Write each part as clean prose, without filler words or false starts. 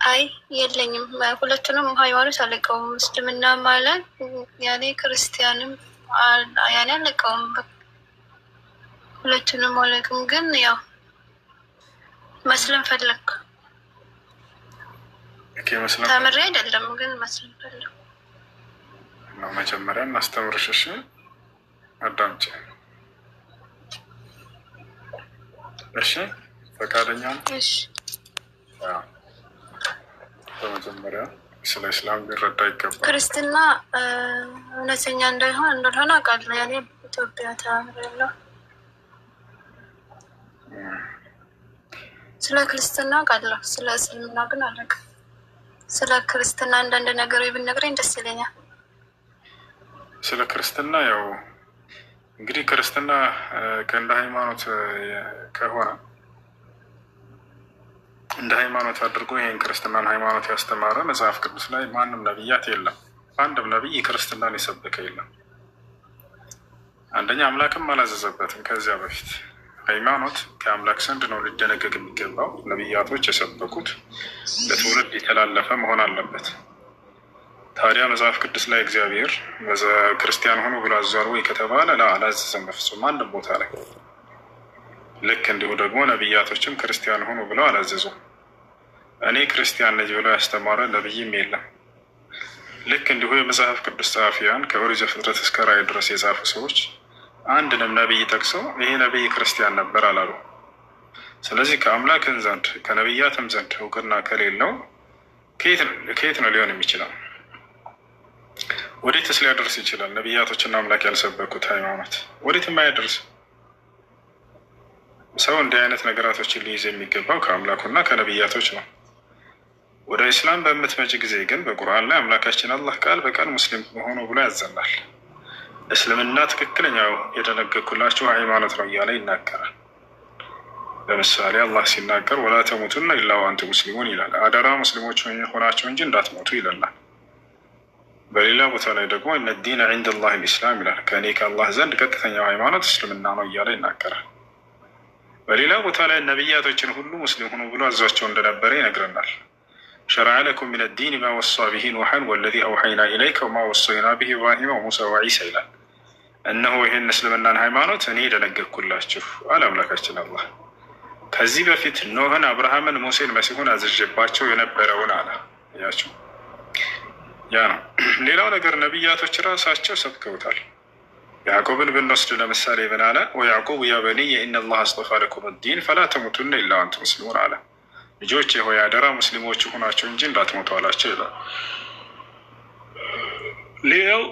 አይ የለኝም። ሁለቱንም ሃይማኖት አለቀውም። እስልምና ማለት ያኔ ክርስቲያንም ያኔ አለቀውም። ሁለቱንም አለቅም። ግን ያው መስለም ፈለግኩ። ተምሬ አይደለም ግን መስለም ፈለግኩ። መጀመሪያ እናስተምርሽ። እሺ አዳምጪ። እሺ ፈቃደኛ ነው? እሺ በመጀመሪያ ስለ እስላም ሊረዳ ይገባል። ክርስትና እውነተኛ እንደሆነ አውቃለሁ። ያኔ ኢትዮጵያ ተምሬያለሁ። ስለ ክርስትና አውቃለሁ። ስለ እስልምና ግን አላውቅም። ስለ ክርስትና አንዳንድ ነገር ብትነግረኝ ደስ ይለኛል። ስለ ክርስትና ያው እንግዲህ ክርስትና ከእንደ ሃይማኖት ከሆነ እንደ ሃይማኖት አድርጎ ይህን ክርስትናን ሃይማኖት ያስተማረ መጽሐፍ ቅዱስ ላይ ማንም ነቢያት የለም። አንድም ነቢይ ክርስትናን የሰበከ የለም። አንደኛ አምላክም አላዘዘበትም። ከዚያ በፊት ሃይማኖት ከአምላክ ዘንድ ነው ሊደነገግ የሚገባው። ነቢያቶች የሰበኩት ለትውልድ የተላለፈ መሆን አለበት። ታዲያ መጽሐፍ ቅዱስ ላይ እግዚአብሔር ክርስቲያን ሆኖ ብሎ አዟል ወይ ከተባለ አላዘዘም በፍጹም አንድም ቦታ ላይ። ልክ እንዲሁ ደግሞ ነቢያቶችም ክርስቲያን ሆኖ ብለው አላዘዙም። እኔ ክርስቲያን ነኝ ብለው ያስተማረ ነቢይም የለም። ልክ እንዲሁ የመጽሐፍ ቅዱስ ጸሐፊያን ከኦሪት ዘፍጥረት እስከ ራዕይ ድረስ የጻፉ ሰዎች አንድንም ነቢይ ጠቅሰው ይሄ ነቢይ ክርስቲያን ነበር አላሉ። ስለዚህ ከአምላክን ዘንድ ከነቢያትም ዘንድ እውቅና ከሌለው ከየት ነው ሊሆን የሚችለው? ወዴትስ ሊያደርስ ይችላል? ነቢያቶችና አምላክ ያልሰበኩት ሃይማኖት ወዴት የማያደርስ። ሰው እንዲህ አይነት ነገራቶችን ሊይዝ የሚገባው ከአምላኩና ከነቢያቶች ነው። ወደ ኢስላም በምትመጪ ጊዜ ግን በቁርአን ላይ አምላካችን አላህ ቃል በቃል ሙስሊም ሆኖ ብሎ ያዘናል። እስልምና ትክክለኛው የደነገግኩላችሁ ሃይማኖት ነው እያለ ይናገራል። ለምሳሌ አላህ ሲናገር ወላ ተሙቱና ኢላ ወአንቱም ሙስሊሙን ይላል። አደራ ሙስሊሞች ሆናቸው እንጂ እንዳትሞቱ ይለናል። በሌላ ቦታ ላይ ደግሞ እነ ዲነ ዒንደ ላህ ልእስላም ይላል። ከእኔ ከአላህ ዘንድ ቀጥተኛው ሃይማኖት እስልምና ነው እያለ ይናገራል። በሌላ ቦታ ላይ ነቢያቶችን ሁሉ ሙስሊም ሆኑ ብሎ አዟቸው እንደነበረ ይነግረናል። ሸረዐ ለኩም ሚነ ዲን ማ ወሳ ብሂ ኑሐን ወለዚ አውሐይና ኢለይከ ወማ ወሰይና ብሂ ኢብራሂመ ወሙሳ ወዒሳ ይላል። እነሆ ይህን እስልምናን ሃይማኖት እኔ ደነገግኩላችሁ አለ አምላካችን አላህ። ከዚህ በፊት ኖህን፣ አብርሃምን፣ ሙሴን፣ መሲሁን አዝዤባቸው የነበረውን አለ። ያቸው ያ ነው። ሌላው ነገር ነቢያቶች ራሳቸው ሰብከውታል። ያዕቆብን ብንወስድ ለምሳሌ ምን አለ? ወያዕቆብ ያ በኒየ ኢነ ላህ አስጠፋ ለኩም ዲን ፈላ ተሙቱነ ኢላ ወአንቱም ሙስሊሙን አለ። ልጆች ሆይ አደራ ሙስሊሞች ሆናቸው እንጂ እንዳትሞቱ አላቸው ይላል። ሌላው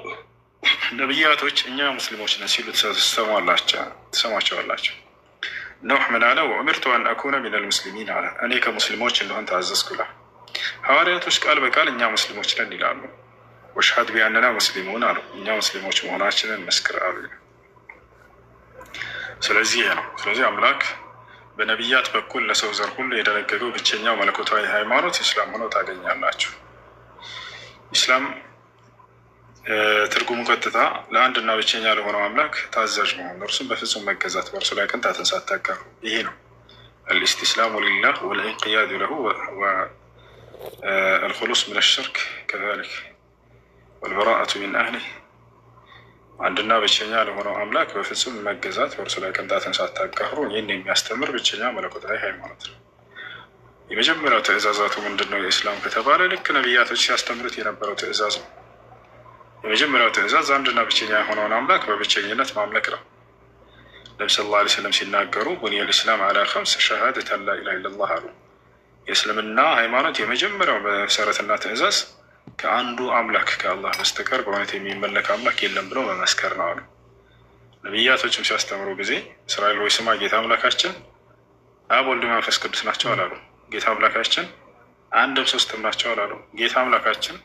ነቢያቶች እኛ ሙስሊሞች ነን ሲሉ ትሰማቸዋላቸው። ኖህ ምን አለ? ወኡሚርቱ አን አኩነ ሚነል ሙስሊሚን አለ። እኔ ከሙስሊሞች እንደሆን ታዘዝኩ ይላል። ሐዋርያቶች ቃል በቃል እኛ ሙስሊሞች ነን ይላሉ። ወሽሀድ ቢአንና ሙስሊሙን አሉ። እኛ ሙስሊሞች መሆናችንን መስክር አሉ። ስለዚህ ይሄ ነው። ስለዚህ አምላክ በነቢያት በኩል ለሰው ዘር ሁሉ የደነገገው ብቸኛው መለኮታዊ ሃይማኖት ኢስላም ሆኖ ታገኛላችሁ። ኢስላም ትርጉሙ ቀጥታ ለአንድና ብቸኛ ለሆነው አምላክ ታዛዥ መሆን፣ እርሱም በፍጹም መገዛት፣ በእርሱ ላይ ቅንጣትን ሳታጋሩ። ይሄ ነው አልኢስቲስላሙ ሊላህ ወልኢንቅያዱ ለሁ ወልኹሉስ ሚነ ሽርክ ከዛሊክ ወልበራአቱ ሚን አህሊህ። አንድና ብቸኛ ለሆነው አምላክ በፍጹም መገዛት፣ በእርሱ ላይ ቅንጣትን ሳታጋሩ። ይህን የሚያስተምር ብቸኛ መለኮታዊ ሃይማኖት ነው። የመጀመሪያው ትእዛዛቱ ምንድን ነው? የኢስላም ከተባለ ልክ ነቢያቶች ሲያስተምሩት የነበረው ትእዛዝ ነው። የመጀመሪያው ትእዛዝ አንድና ብቸኛ የሆነውን አምላክ በብቸኝነት ማምለክ ነው። ነቢ ሰለላሁ ዐለይሂ ወሰለም ሲናገሩ ቡኒየል ኢስላም ዐላ ኸምስ ሸሃደተን ላ ኢላሀ ኢለላህ አሉ። የእስልምና ሃይማኖት የመጀመሪያው መሰረትና ትእዛዝ ከአንዱ አምላክ ከአላህ በስተቀር በእውነት የሚመለክ አምላክ የለም ብለው መመስከር ነው አሉ። ነቢያቶችም ሲያስተምሩ ጊዜ እስራኤል ሆይ ስማ፣ ጌታ አምላካችን አብ ወልድ መንፈስ ቅዱስ ናቸው አላሉ። ጌታ አምላካችን አንድም ሶስትም ናቸው አላሉ። ጌታ አምላካችን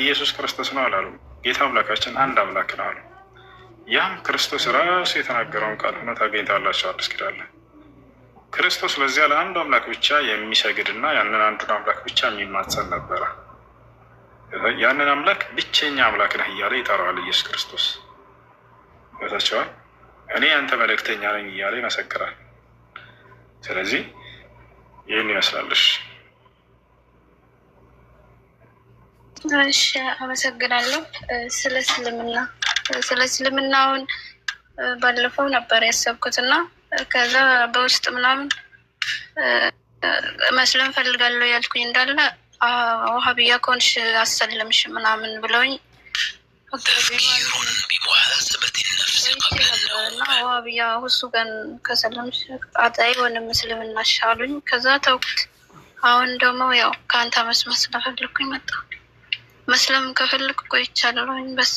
ኢየሱስ ክርስቶስ ነው አላሉ። ጌታ አምላካችን አንድ አምላክ ነው አሉ። ያም ክርስቶስ ራሱ የተናገረውን ቃል ሆኖ ታገኝታላቸው አዲስ ኪዳን ላይ። ክርስቶስ ለዚያ ለአንዱ አምላክ ብቻ የሚሰግድና ያንን አንዱን አምላክ ብቻ የሚማጸን ነበረ። ያንን አምላክ ብቸኛ አምላክ ነህ እያለ ይጠራዋል ኢየሱስ ክርስቶስ። ታቸዋል እኔ አንተ መልእክተኛ ነኝ እያለ ይመሰክራል። ስለዚህ ይህን ይመስላለሽ። እሺ አመሰግናለሁ። ስለ እስልምናውን ባለፈው ነበር ያሰብኩትና ከዛ በውስጥ ምናምን መስለም ፈልጋለሁ ያልኩኝ እንዳለ ውሀብያ ከሆንሽ አሰለምሽ ምናምን ብለውኝ እና ውሀብያ ሁሱ ቀን ከሰለምሽ አጣይ ሆነ ምስልምና ሻሉኝ። ከዛ ተውኩት። አሁን ደግሞ ያው ከአንተ መስማት ስለፈለኩኝ መጣ። መስለም ከፈለኩ ቆይቻለሁኝ። በስ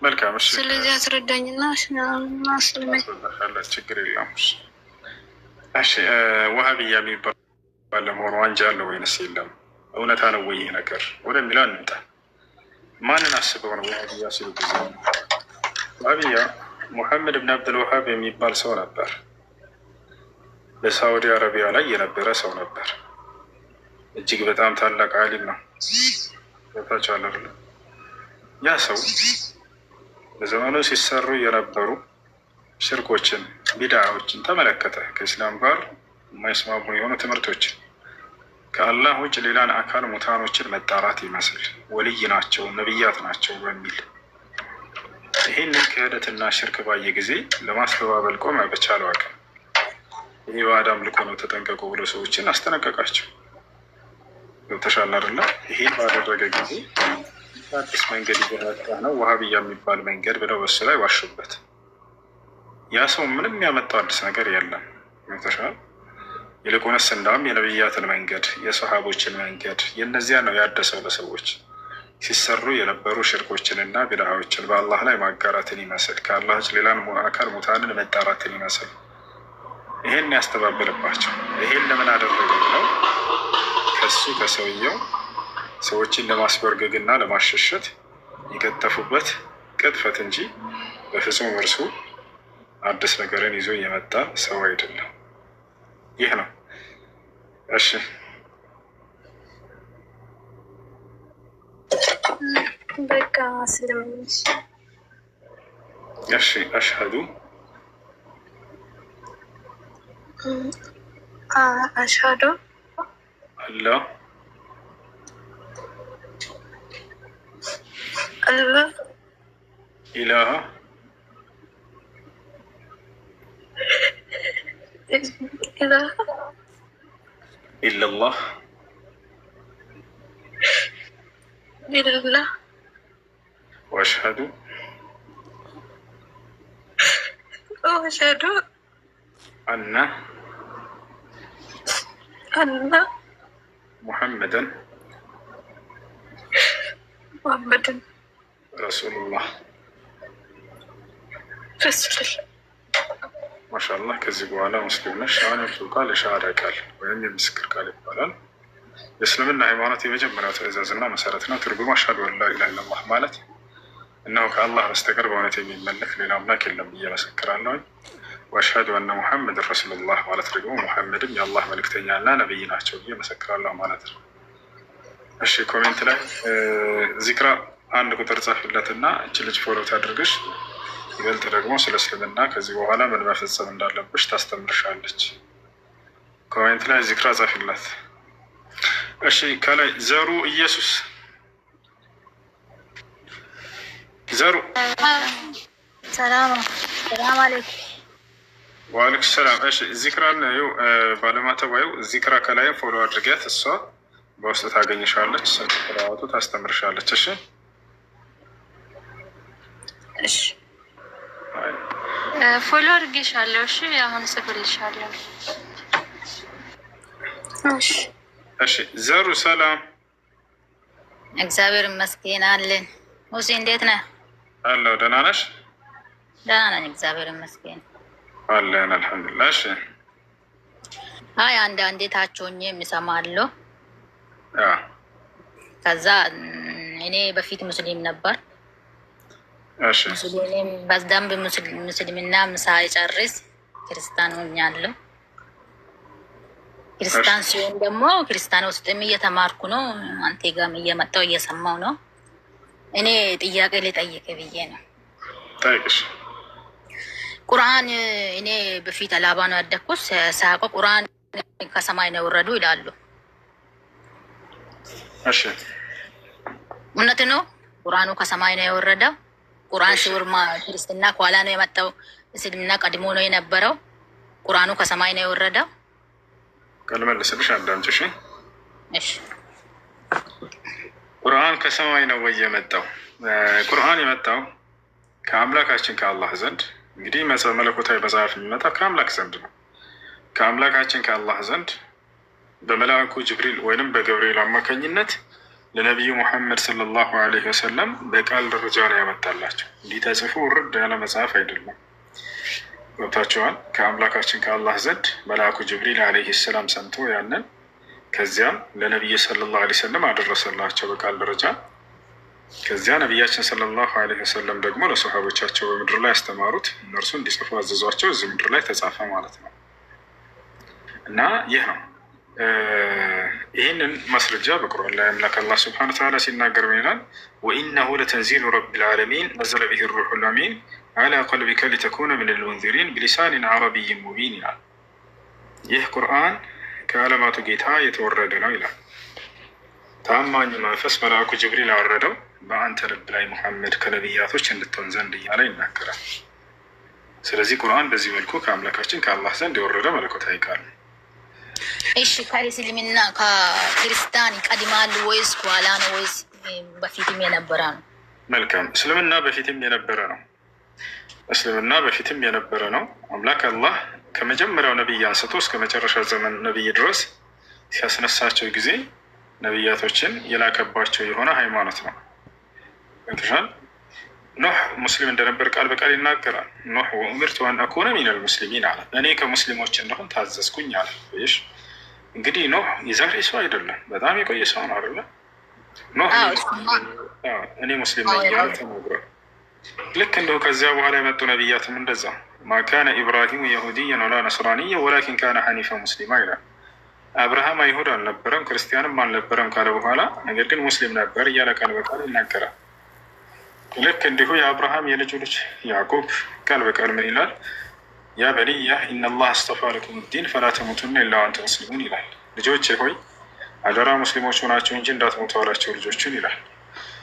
መልካም። ስለዚህ አስረዳኝና አስልመኝ። ችግር የለም። እሺ ውሀብያ የሚባል ለመሆኑ ዋንጃ አለው ወይንስ የለም? እውነታ ነው ወይ ይህ ነገር ወደሚለው እንምጣ። ማንን አስበው ነው ውሀብያ ሲሉ ጊዜ? ውሀብያ ሙሐመድ ብን አብዱልወሃብ የሚባል ሰው ነበር። በሳዑዲ አረቢያ ላይ የነበረ ሰው ነበር። እጅግ በጣም ታላቅ አሊም ነው። ታቻለ ያ ሰው በዘመኑ ሲሰሩ የነበሩ ሽርኮችን፣ ቢድዓዎችን ተመለከተ። ከእስላም ጋር የማይስማሙ የሆኑ ትምህርቶችን፣ ከአላህ ውጭ ሌላን አካል ሙታኖችን መጣራት ይመስል ወልይ ናቸው ነቢያት ናቸው በሚል ይህንን ክህደትና ሽርክ ባየ ጊዜ ለማስተባበል ቆመ በቻለው አቅም። ይህ ባዕድ አምልኮ ነው ተጠንቀቁ ብሎ ሰዎችን አስጠነቀቃቸው። ገብተሻል አይደለ? ይሄን ባደረገ ጊዜ አዲስ መንገድ ይዘረጋ ነው ውሀብያ የሚባል መንገድ ብለው በሱ ላይ ዋሹበት። ያ ሰው ምንም ያመጣው አዲስ ነገር የለም። ገብተሻል? ይልቁንስ እንዳውም የነቢያትን መንገድ የሰሃቦችን መንገድ የእነዚያ ነው ያደሰው። ለሰዎች ሲሰሩ የነበሩ ሽርኮችንና ቢድዓዎችን በአላህ ላይ ማጋራትን ይመስል ከአላህ ውጭ ሌላን አካል ሙታንን መጣራትን ይመስል ይሄን ያስተባብልባቸው። ይሄን ለምን አደረገ ብለው ከሱ ከሰውየው ሰዎችን ለማስበርገግና ለማሸሸት የቀጠፉበት ቅጥፈት እንጂ በፍጹም እርሱ አዲስ ነገርን ይዞ የመጣ ሰው አይደለም። ይህ ነው። እሺ በቃ ስለምንሽ እሺ አሽሀዱ አሽሀዱ አላ ኢላሃ ኢለላህ ወአሽሀዱ አነ ሙሐመደን ረሱሉላህ። ማሻአላህ። ከዚህ በኋላ ሙስሊም ነሽ። አሁን የርሱ ቃል የሻሃዳ ቃል ወይም የምስክር ቃል ይባላል። የእስልምና ሃይማኖት የመጀመሪያው ትእዛዝና መሰረት ነው። ትርጉሙ አሽሀዱ አን ላ ኢላሀ ኢለላህ ማለት እነሆ ከአላህ በስተቀር በእውነት የሚመለክ ሌላ አምላክ የለም ብዬ መሰክራለሁ። ወአሽሀዱ አነ ሙሐመድ ረሱሉላህ ማለት ደግሞ ሙሐመድም የአላህ መልእክተኛና ነቢይ ናቸው ብዬ መሰክራለሁ ማለት ነው። እሺ ኮሜንት ላይ ዚክራ አንድ ቁጥር ጻፍለትና እች ልጅ ፎሎ ታድርግሽ። ይበልጥ ደግሞ ስለ እስልምና ከዚህ በኋላ ምን መፈጸም እንዳለብሽ ታስተምርሻለች። ኮሜንት ላይ ዚክራ ጻፍላት። እሺ ከላይ ዘሩ ኢየሱስ ዘሩ ሰላም አለይኩም። ወአለይኩም ሰላም። እሺ ዚክራን ይኸው ባለማተባዩ ዚክራ ከላይ ፎሎ አድርጊያት። እሷ በውስጥ ታገኝሻለች። ስንት ፍራዋቱ ታስተምርሻለች። እሺ እሺ ፎሎ አድርጌሻለሁ። እሺ አሁን ጽፍልሻለሁ። እሺ እሺ ዘሩ ሰላም። እግዚአብሔር ይመስገን አለን። ሙሴ እንዴት ነህ? አለሁ። ደህና ነሽ? ደህና ነኝ እግዚአብሔር ይመስገን አለን አልሐምዱሊላህ። እሺ አይ አንዳንዴ ታች ሆኜ የምሰማለሁ። ከዛ እኔ በፊት ሙስሊም ነበር። እሺ ሙስሊም በደንብ ሙስሊምና ሳይጨርስ ክርስቲያን ሆኛለሁ። ክርስቲያን ሲሆን ደግሞ ክርስቲያን ውስጥም እየተማርኩ ነው። አንቴ ጋርም እየመጣሁ እየሰማሁ ነው። እኔ ጥያቄ ልጠይቅ ብዬ ነው። ጠይቅሽ። ቁርአን እኔ በፊት አላባ ነው ያደግኩት። ሳያውቀው ቁርአን ከሰማይ ነው የወረዱ ይላሉ። እሺ እውነት ነው። ቁርአኑ ከሰማይ ነው የወረደው። ቁርአን ሲወርማ ክርስትና ከኋላ ነው የመጣው። እስልምና ቀድሞ ነው የነበረው። ቁርአኑ ከሰማይ ነው የወረደው። ካልመለስልሽ አዳምጪ። እሺ ቁርአን ከሰማይ ነው ወይ የመጣው? ቁርአን የመጣው ከአምላካችን ከአላህ ዘንድ። እንግዲህ መለኮታዊ መጽሐፍ የሚመጣው ከአምላክ ዘንድ ነው። ከአምላካችን ከአላህ ዘንድ በመልአኩ ጅብሪል ወይንም በገብርኤል አማካኝነት ለነቢዩ ሙሐመድ ሰለላሁ ዐለይሂ ወሰለም በቃል ደረጃ ነው ያመጣላቸው። እንዲህ ተጽፎ ውርድ ያለ መጽሐፍ አይደለም። ገብታችኋል? ከአምላካችን ከአላህ ዘንድ መልአኩ ጅብሪል ዐለይሂ ሰላም ሰምቶ ያንን ከዚያም ለነቢዩ ሰለላሁ ዐለይሂ ወሰለም አደረሰላቸው በቃል ደረጃ። ከዚያ ነቢያችን ሰለላሁ ዐለይሂ ወሰለም ደግሞ ለሰሃቦቻቸው በምድር ላይ ያስተማሩት፣ እነርሱ እንዲጽፉ አዘዟቸው። እዚህ ምድር ላይ ተጻፈ ማለት ነው። እና ይህ ነው። ይህንን ማስረጃ በቁርአን ላይ አምላክ አላህ ሱብሓነሁ ወተዓላ ሲናገር ምን ይላል? ወኢነሁ ለተንዚሉ ረቢል ዓለሚን ነዘለ ቢሂ ሩሑል አሚን ዐላ ቀልቢከ ሊተኩነ ሚነል ሙንዚሪን ቢሊሳኒን ዐረቢይን ሙቢን ይላል። ይህ ቁርአን ከዓለማቱ ጌታ የተወረደ ነው ይላል። ታማኝ መንፈስ መልአኩ ጅብሪል አወረደው በአንተ ልብ ላይ ሙሐመድ ከነቢያቶች እንድትሆን ዘንድ እያለ ይናገራል። ስለዚህ ቁርአን በዚህ መልኩ ከአምላካችን ከአላህ ዘንድ የወረደ መለኮታዊ ቃል ነው። እሺ ከእስልምና ከክርስቲያን ይቀድማል ወይስ ኋላ ነው ወይስ በፊትም የነበረ ነው? መልካም። እስልምና በፊትም የነበረ ነው። እስልምና በፊትም የነበረ ነው። አምላክ አላህ ከመጀመሪያው ነቢይ አንስቶ እስከ መጨረሻ ዘመን ነቢይ ድረስ ሲያስነሳቸው ጊዜ ነቢያቶችን የላከባቸው የሆነ ሃይማኖት ነው። እንትሻል ኖህ ሙስሊም እንደነበር ቃል በቃል ይናገራል። ኖህ ወእምርቱ አን አኩነ ሚነል ሙስሊሚን አለ። እኔ ከሙስሊሞች እንደሆን ታዘዝኩኝ አለ። ይሽ እንግዲህ ኖህ የዛሬ ሰው አይደለም፣ በጣም የቆየ ሰው ነው አይደለ? ኖህ እኔ ሙስሊም ነኝ ያለ ተናግሯል። ልክ እንደው ከዚያ በኋላ የመጡ ነቢያትም እንደዛ ማካነ ኢብራሂሙ የሁድየን ወላ ነስራንየ ወላኪን ካነ ሐኒፈ ሙስሊማ ይላል። አብርሃም አይሁድ አልነበረም ክርስቲያንም አልነበረም ካለ በኋላ ነገር ግን ሙስሊም ነበር እያለ ቃል በቃል ይናገራል። ልክ እንዲሁ የአብርሃም የልጁ ልጅ ያዕቆብ ቃል በቃል ምን ይላል? ያ በንያ ኢነላህ አስጠፋ ለኩም ዲን ፈላ ተሙቱና ኢላ ወአንቱም ሙስሊሙን ይላል። ልጆቼ ሆይ አደራ ሙስሊሞች ሆናቸው እንጂ እንዳትሞቱ አላቸው ልጆችን ይላል።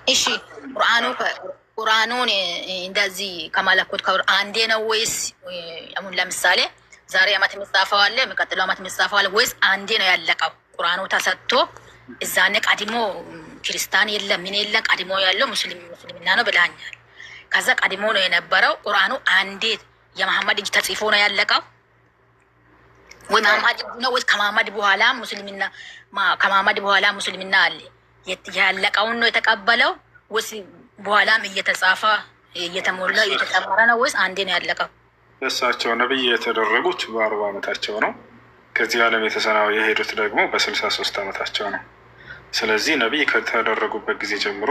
እሺ ቁርአኑን እንደዚህ ከመለኮት አንዴ ነው ወይስ አሁን ለምሳሌ ዛሬ ዓመት የሚጻፈው አለ የሚቀጥለው ዓመት የሚጻፈው አለ ወይስ አንዴ ነው ያለቀው? ቁርአኑ ተሰጥቶ እዛኔ ቀድሞ ክርስቲያን የለም ምን የለም ቀድሞ ያለው ሙስሊምና ነው ብላኛል። ከዛ ቀድሞ ነው የነበረው ቁርአኑ አንዴ የመሐመድ እጅ ተጽፎ ነው ያለቀው ወይ መሐመድ ነው ወይስ ከመሐመድ በኋላ ሙስሊምና አለ? ያለቀውን ነው የተቀበለው ወይስ በኋላም እየተጻፈ እየተሞላ እየተጨመረ ነው ወይስ አንዴ ነው ያለቀው? እሳቸው ነብይ የተደረጉት በ40 ዓመታቸው ነው። ከዚህ ዓለም የሄዱት ደግሞ በ63 ዓመታቸው ነው። ስለዚህ ነቢይ ከተደረጉበት ጊዜ ጀምሮ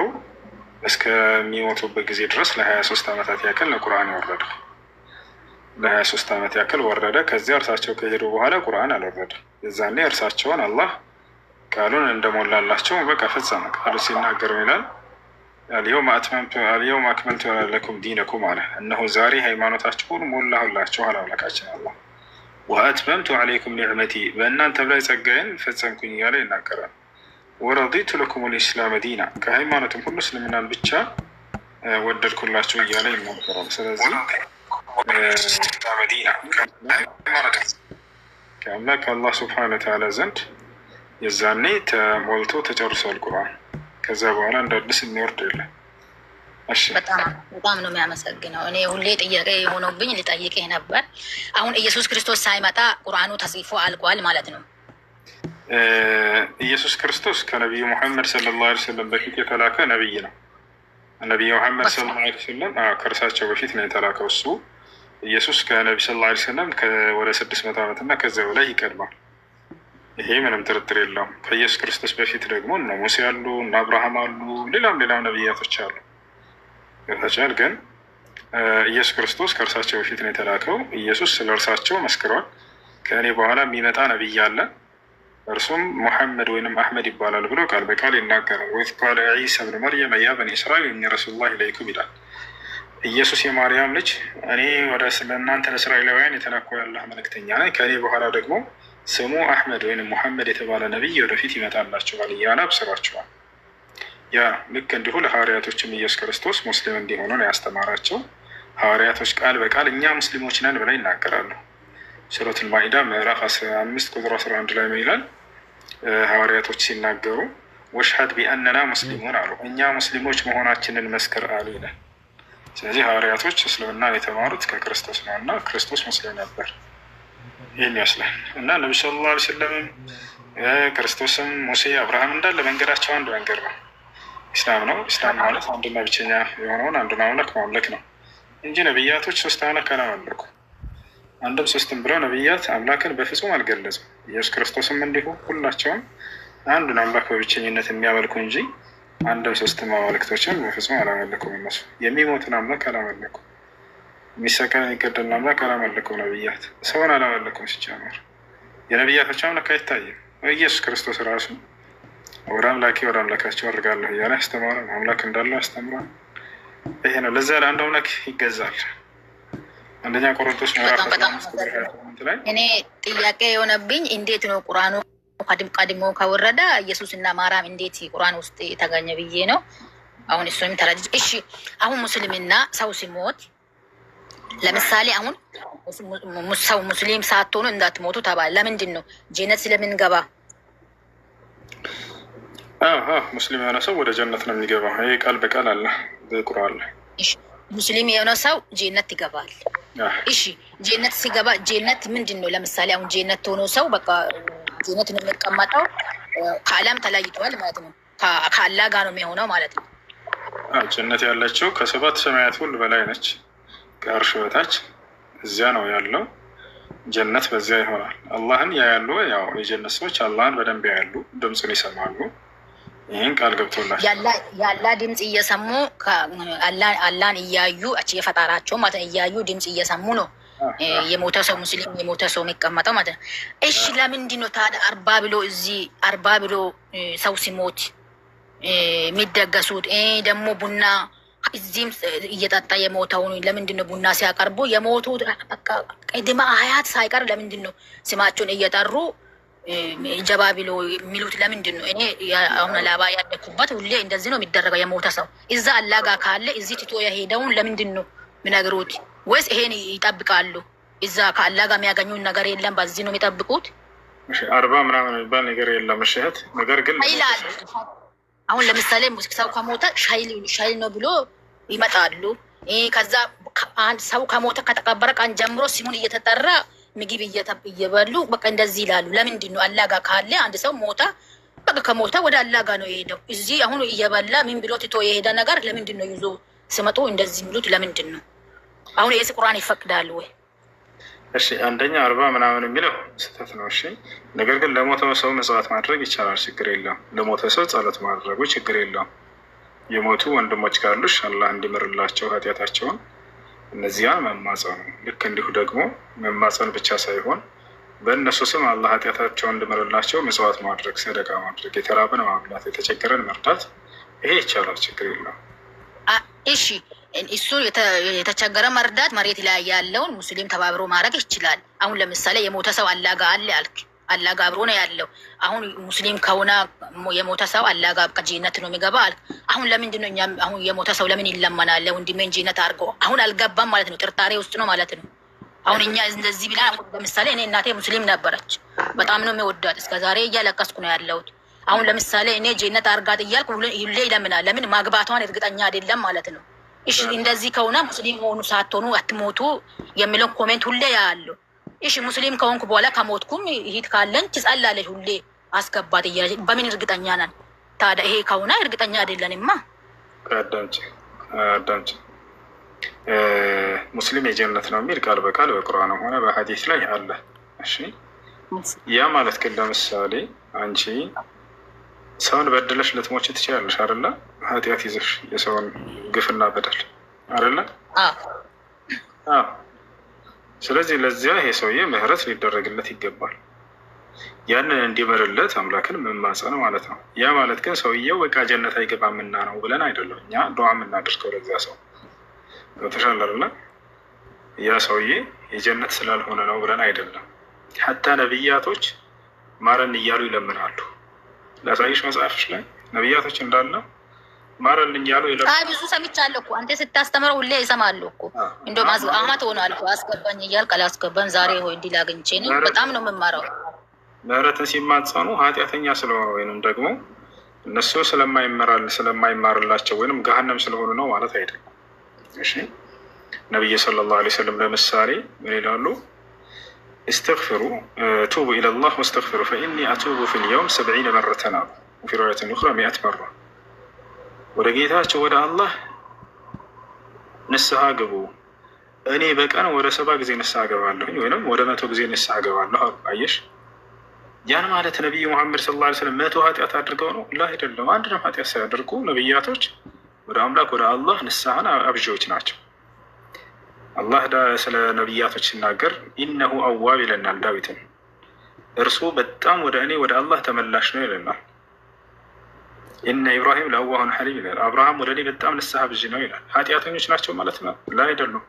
እስከሚሞቱበት ጊዜ ድረስ ለ23 ዓመታት ያክል ነው ቁርአን የወረደው። ለ23 ዓመት ያክል ወረደ። ከዚያ እርሳቸው ከሄዱ በኋላ ቁርአን አልወረደ። የዛኔ እርሳቸውን አላህ ቃሉን እንደሞላላቸው በቃ ፈጸመ። ቃሉ ሲናገር ይላል አልየውም አክመልቱ ለኩም ዲነኩም አለ። እነሆ ዛሬ ሃይማኖታችሁን ሞላሁላችሁ አለ አምላካችን አላህ። ወአትመምቱ ዐለይኩም ኒዕመቲ በእናንተም ላይ ጸጋዬን ፈጸምኩኝ እያለ ይናገራል። ወረዲቱ ለኩም ልእስላም ዲና ከሃይማኖትም ሁሉ እስልምናን ብቻ ወደድኩላችሁ እያለ ይናገራል። ስለዚህ ከአምላክ አላህ ስብሐነሁ ወተዓላ ዘንድ የዛኔ ተሞልቶ ተጨርሷል ቁርአን። ከዛ በኋላ እንደ አዲስ የሚወርድ የለም። በጣም ነው የሚያመሰግነው። እኔ ሁሌ ጥያቄ የሆነብኝ ልጠይቅህ ነበር። አሁን ኢየሱስ ክርስቶስ ሳይመጣ ቁርአኑ ተጽፎ አልቋል ማለት ነው? ኢየሱስ ክርስቶስ ከነቢዩ ሙሐመድ ሰለላሁ ዐለይሂ ወሰለም በፊት የተላከ ነቢይ ነው። ነቢዩ ሙሐመድ ሰለላሁ ዐለይሂ ወሰለም ከእርሳቸው በፊት ነው የተላከው እሱ። ኢየሱስ ከነቢ ሰለላሁ ዐለይሂ ወሰለም ወደ 600 ዓመት እና ከዚያ በላይ ይቀድማል። ይሄ ምንም ጥርጥር የለውም። ከኢየሱስ ክርስቶስ በፊት ደግሞ እነ ሙሴ አሉ፣ እነ አብርሃም አሉ፣ ሌላም ነቢያቶች አሉ። ገብታችኋል? ግን ኢየሱስ ክርስቶስ ከእርሳቸው በፊት ነው የተላከው። ኢየሱስ ስለ እርሳቸው መስክሯል። ከእኔ በኋላ የሚመጣ ነቢይ አለ እርሱም ሙሐመድ ወይንም አሕመድ ይባላል ብሎ ቃል በቃል ይናገራል። ወኢዝ ቃለ ዒሳ ብኑ መርየም ያ በኒ እስራኤል ኢኒ ረሱሉላህ ኢለይኩም ይላል። ኢየሱስ የማርያም ልጅ እኔ ወደ እናንተ ለእስራኤላውያን የተላኩ ያላህ መልእክተኛ ነኝ፣ ከእኔ በኋላ ደግሞ ስሙ አሕመድ ወይንም ሙሐመድ የተባለ ነቢይ ወደፊት ይመጣላችኋል እያለ አብስራችኋል። ያ ልክ እንዲሁ ለሐዋርያቶችም ኢየሱስ ክርስቶስ ሙስሊም እንዲሆኑ ነው ያስተማራቸው። ሐዋርያቶች ቃል በቃል እኛ ሙስሊሞች ነን ብለው ይናገራሉ። ሱረቱል ማኢዳ ምዕራፍ 15 ቁጥር 11 ላይ ምን ይላል? ሐዋርያቶች ሲናገሩ ወሽሀድ ቢአንና ሙስሊሙን አሉ፣ እኛ ሙስሊሞች መሆናችንን መስክር አሉ ይላል። ስለዚህ ሐዋርያቶች እስልምናን የተማሩት ከክርስቶስ ነው እና ክርስቶስ ሙስሊም ነበር። ይህን ይመስላል እና ነቢ ሰለላሁ ዐለይሂ ወሰለም ክርስቶስም፣ ሙሴ፣ አብርሃም እንዳለ መንገዳቸው አንድ መንገድ ነው፣ ኢስላም ነው። ኢስላም ማለት አንድና ብቸኛ የሆነውን አንዱን አምላክ ማምለክ ነው እንጂ ነቢያቶች ሶስት አምላክ አላመለኩ። አንድም ሶስትም ብለው ነቢያት አምላክን በፍጹም አልገለጹም። ኢየሱስ ክርስቶስም እንዲሁ ሁላቸውም አንዱን አምላክ በብቸኝነት የሚያመልኩ እንጂ አንድም ሶስትም አማልክቶችን በፍጹም አላመለኩም። እነሱ የሚሞትን አምላክ አላመለኩም፣ የሚሰቀል የሚገደልን አምላክ አላመለኩም። ነቢያት ሰውን አላመለኩም። ሲጀመር የነቢያቶች አምላክ አይታይም። ኢየሱስ ክርስቶስ ራሱ ወደ አምላኬ ወደ አምላካቸው አድርጋለሁ እያለ ያስተማረ አምላክ እንዳለው ያስተምራል። ይሄ ነው። ለዛ ለአንድ አምላክ ይገዛል። አንደኛ ቆሮንቶስ ምዕራፍ ላይ እኔ ጥያቄ የሆነብኝ እንዴት ነው ቁርአኑ ቀድሞ ከወረደ ኢየሱስ እና ማርያም እንዴት ቁርአን ውስጥ የተገኘ ብዬ ነው። አሁን እሱንም ተረጅ። እሺ አሁን ሙስሊምና ሰው ሲሞት ለምሳሌ አሁን ሰው ሙስሊም ሳትሆኑ እንዳትሞቱ ተባለ። ለምንድን ነው ጀነት ስለምንገባ? ሙስሊም የሆነ ሰው ወደ ጀነት ነው የሚገባው። ይሄ ቃል በቃል አለ በቁርአን ላይ። ሙስሊም የሆነ ሰው ጀነት ይገባል። እሺ ጀነት ሲገባ ጀነት ምንድን ነው? ለምሳሌ አሁን ጀነት ሆኖ ሰው በቃ ጀነት ነው የሚቀመጠው፣ ከዓለም ተለይቷል ማለት ነው። ከአላህ ጋር ነው የሚሆነው ማለት ነው። ጀነት ያለችው ከሰባት ሰማያት ሁሉ በላይ ነች፣ ከአርሽ በታች እዚያ ነው ያለው። ጀነት በዚያ ይሆናል። አላህን ያያሉ። ያው የጀነት ሰዎች አላህን በደንብ ያያሉ፣ ድምፁን ይሰማሉ። ይህን ቃል ገብቶላቸው የአላህ ድምፅ እየሰሙ አላህን እያዩ የፈጣራቸው ማለት ነው እያዩ ድምፅ እየሰሙ ነው የሞተ ሰው ሙስሊም የሞተ ሰው የሚቀመጠው ማለት ነው። እሺ ለምንድን ነው ታዲያ አርባ ብሎ ሰው ሲሞት የሚደገሱት? ደግሞ ቡና እዚህም እየጠጣ የሞተውን ለምንድን ነው ቡና ሲያቀርቡ የሞቱት ቅድመ አያት ሳይቀር ለምንድን ነው ስማቸውን እየጠሩ ጀባ ብሎ የሚሉት? ለምንድን ነው? እኔ አሁን ላባ ያደኩበት ሁሌ እንደዚህ ነው የሚደረገው። የሞተ ሰው እዛ አላህ ጋር ካለ እዚህ ትቶ የሄደውን ለምንድን ነው የሚነግሩት? ወይስ ይሄን ይጠብቃሉ? እዛ ከአላህ ጋር የሚያገኙን ነገር የለም፣ በዚህ ነው የሚጠብቁት። አርባ ምናምን የሚባል ነገር የለም። እሸት ነገር ግን ይላሉ። አሁን ለምሳሌ ሰው ከሞተ ሻይል ነው ብሎ ይመጣሉ። ከዛ አንድ ሰው ከሞተ ከተቀበረ ቀን ጀምሮ ሲሙን እየተጠራ ምግብ እየበሉ በቃ እንደዚህ ይላሉ። ለምንድን ነው? አላህ ጋር ካለ አንድ ሰው ሞታ በቃ ከሞታ ወደ አላህ ጋር ነው የሄደው። እዚህ አሁን እየበላ ምን ብሎ ትቶ የሄደ ነገር ለምንድን ነው ይዞ ሲመጡ እንደዚህ የሚሉት? ለምንድን ነው? አሁን የስ ቁርአን ይፈቅዳሉ ወይ? እሺ አንደኛ አርባ ምናምን የሚለው ስህተት ነው። እሺ ነገር ግን ለሞተው ሰው መጽዋት ማድረግ ይቻላል፣ ችግር የለውም። ለሞተ ሰው ጸሎት ማድረጉ ችግር የለውም። የሞቱ ወንድሞች ካሉሽ አላህ እንዲምርላቸው ኃጢአታቸውን እነዚያ መማጸኑ፣ ልክ እንዲሁ ደግሞ መማጸን ብቻ ሳይሆን በእነሱ ስም አላህ ኃጢአታቸውን እንዲምርላቸው መጽዋት ማድረግ፣ ሰደቃ ማድረግ፣ የተራበን ማብላት፣ የተቸገረን መርዳት፣ ይሄ ይቻላል፣ ችግር የለውም። እሺ እሱ የተቸገረ መርዳት መሬት ላይ ያለውን ሙስሊም ተባብሮ ማድረግ ይችላል። አሁን ለምሳሌ የሞተ ሰው አላህ ጋር አለ አልክ፣ አላህ ጋር አብሮ ነው ያለው። አሁን ሙስሊም ከሆነ የሞተ ሰው አላህ ጋር ጀነት ነው የሚገባ አልክ። አሁን ለምንድን ነው እኛም አሁን የሞተ ሰው ለምን ይለመናል? ወንድሜን ጀነት አድርገው አሁን አልገባም ማለት ነው፣ ጥርጣሬ ውስጥ ነው ማለት ነው። አሁን እኛ እንደዚህ ብላ ለምሳሌ እኔ እናቴ ሙስሊም ነበረች፣ በጣም ነው የሚወዳት፣ እስከዛሬ እያለቀስኩ ነው ያለሁት። አሁን ለምሳሌ እኔ ጀነት አርጋት እያልኩ ሁሌ ይለምናል። ለምን? ማግባቷን እርግጠኛ አይደለም ማለት ነው። እሺ እንደዚህ ከሆነ ሙስሊም ሆኑ ሳትሆኑ አትሞቱ የሚለውን ኮሜንት ሁሌ ያለው። እሺ ሙስሊም ከሆንኩ በኋላ ከሞትኩም ይሄት ካለን ትጸላለች ሁሌ አስገባት እያለች በምን እርግጠኛ ነን ታዲያ? ይሄ ከሆነ እርግጠኛ አይደለንማ። አዳምጪ ሙስሊም የጀነት ነው የሚል ቃል በቃል በቁርአንም ሆነ በሐዲስ ላይ አለ። እሺ ያ ማለት ግን ለምሳሌ አንቺ ሰውን በደለሽ ልትሞች ትችላለሽ አይደለ? ኃጢአት ይዘሽ የሰውን ግፍና በደል አይደለ? ስለዚህ ለዚያ ይሄ ሰውዬ ምህረት ሊደረግለት ይገባል። ያንን እንዲምርለት አምላክን መማጸን ማለት ነው። ያ ማለት ግን ሰውዬው በቃ ጀነት አይገባምና ነው ብለን አይደለም እኛ ዱዓ የምናደርገው ለዚያ ሰው ተሻለ አይደለ? ያ ሰውዬ የጀነት ስላልሆነ ነው ብለን አይደለም። ሐታ ነብያቶች ማረን እያሉ ይለምናሉ። ለሳይሽ መጽሐፍሽ ላይ ነብያቶች እንዳለ ማረልኝ ያሉ ይላል። አይ ብዙ ሰምቻለሁ እኮ አንተ ስታስተምረው ሁሌ ይሰማሉ እኮ እንደውም አመት ሆኗል እኮ አስገባኝ እያልክ አላስገባም። ዛሬ ሆይ እንዲህ ላግኝቼ ነው በጣም ነው የምማረው። ምህረትን ሲማጸኑ ኃጢአተኛ ስለሆነ ወይንም ደግሞ እነሱ ስለማይማርላቸው ወይንም ገሃነም ስለሆኑ ነው ማለት አይደለም። እሺ ነብዩ ሰለላሁ ዐለይሂ ወሰለም ለምሳሌ ምን ይላሉ? استغفروا توبوا الى الله واستغفروا فاني اتوب في اليوم 70 مرة وفي رواية اخرى 100 مرة ወደ ጌታቸው ወደ አላህ ንስሐ ግቡ፣ እኔ በቀን ወደ 70 ጊዜ ንስሐ ገባለሁ ወይንም ወደ 100 ጊዜ ንስሐ ገባለሁ። አየሽ ያን ማለት ነብዩ መሐመድ ሰለላሁ ዐለይሂ ወሰለም 100 ኃጢአት አድርገው ነው? ላ አይደለም። አንድም ኃጢአት ሳያደርጉ ነብያቶች ወደ አምላክ ወደ አላህ ንስሐን አብዢዎች ናቸው። አላህ ስለ ነብያቶች ሲናገር ኢነሁ አዋብ ይለናል ዳዊትን፣ እርሱ በጣም ወደ እኔ ወደ አላህ ተመላሽ ነው ይለናል። ኢነ ኢብራሂም ለአዋሁን ሐሊም ይላል። አብርሃም ወደ እኔ በጣም ንስሐ አብዢ ነው ይላል። ኃጢአተኞች ናቸው ማለት ነው? ላ አይደሉም።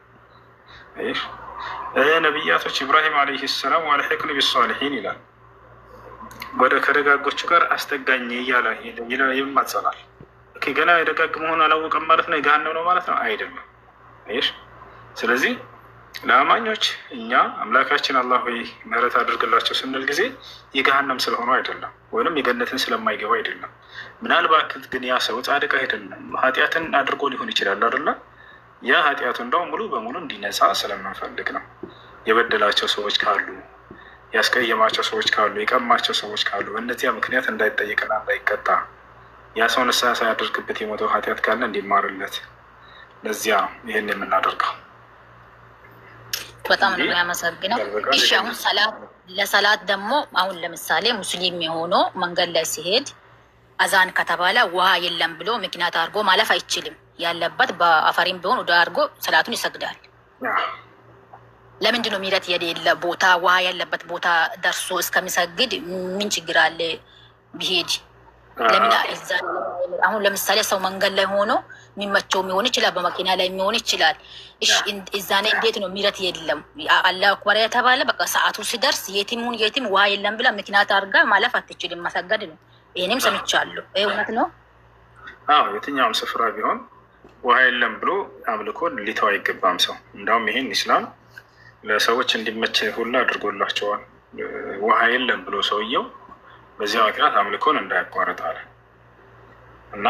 ነብያቶች ኢብራሂም ዓለይሂ ሰላም ወአልሒቅኒ ቢሷሊሒን ይላል። ወደ ከደጋጎቹ ጋር አስጠጋኝ እያለ ይማጸናል። ገና የደጋግ መሆኑን አላወቀም ማለት ነው? የገሃነም ነው ማለት ነው? አይደለም። አይሽ ስለዚህ ለአማኞች እኛ አምላካችን አላህ ሆይ ምህረት አድርግላቸው ስንል ጊዜ የገሃነም ስለሆኑ አይደለም፣ ወይንም የገነትን ስለማይገባ አይደለም። ምናልባት ግን ያ ሰው ጻድቅ አይደለም፣ ኃጢአትን አድርጎ ሊሆን ይችላል አይደለ? ያ ኃጢአቱ እንደው ሙሉ በሙሉ እንዲነጻ ስለምንፈልግ ነው። የበደላቸው ሰዎች ካሉ፣ ያስቀየማቸው ሰዎች ካሉ፣ የቀማቸው ሰዎች ካሉ በእነዚያ ምክንያት እንዳይጠየቅና እንዳይቀጣ ያ ሰው ንስሐ ሳያደርግበት የሞተው ኃጢአት ካለ እንዲማርለት ለዚያ ይህን የምናደርገው። በጣም ነው የሚያመሰግነው። እሺ አሁን ለሰላት ደግሞ አሁን ለምሳሌ ሙስሊም የሆነው መንገድ ላይ ሲሄድ አዛን ከተባለ ውሃ የለም ብሎ ምክንያት አድርጎ ማለፍ አይችልም። ያለበት በአፈሪም ቢሆን ወደ አድርጎ ሰላቱን ይሰግዳል። ለምንድን ነው ምህረት የሌለ ቦታ ውሃ ያለበት ቦታ ደርሶ እስከሚሰግድ ምን ችግር አለ ቢሄድ? ለምን አሁን ለምሳሌ ሰው መንገድ ላይ ሆኖ የሚመቸው የሚሆን ይችላል፣ በመኪና ላይ የሚሆን ይችላል። እዛኔ እንዴት ነው ምህረት የለም አላሁ አክበር የተባለ በቃ ሰዓቱ ሲደርስ የቲሙን የቲም ውሃ የለም ብላ ምክንያት አድርጋ ማለፍ አትችልም፣ መሰገድ ነው። ይህንም ሰምቻለሁ። ይህ እውነት ነው? አዎ የትኛውም ስፍራ ቢሆን ውሃ የለም ብሎ አምልኮን ሊተው አይገባም ሰው። እንዳውም ይሄን ኢስላም ለሰዎች እንዲመች ሁላ አድርጎላቸዋል። ውሃ የለም ብሎ ሰውየው በዚያ ምክንያት አምልኮን እንዳያቋርጥ አለ እና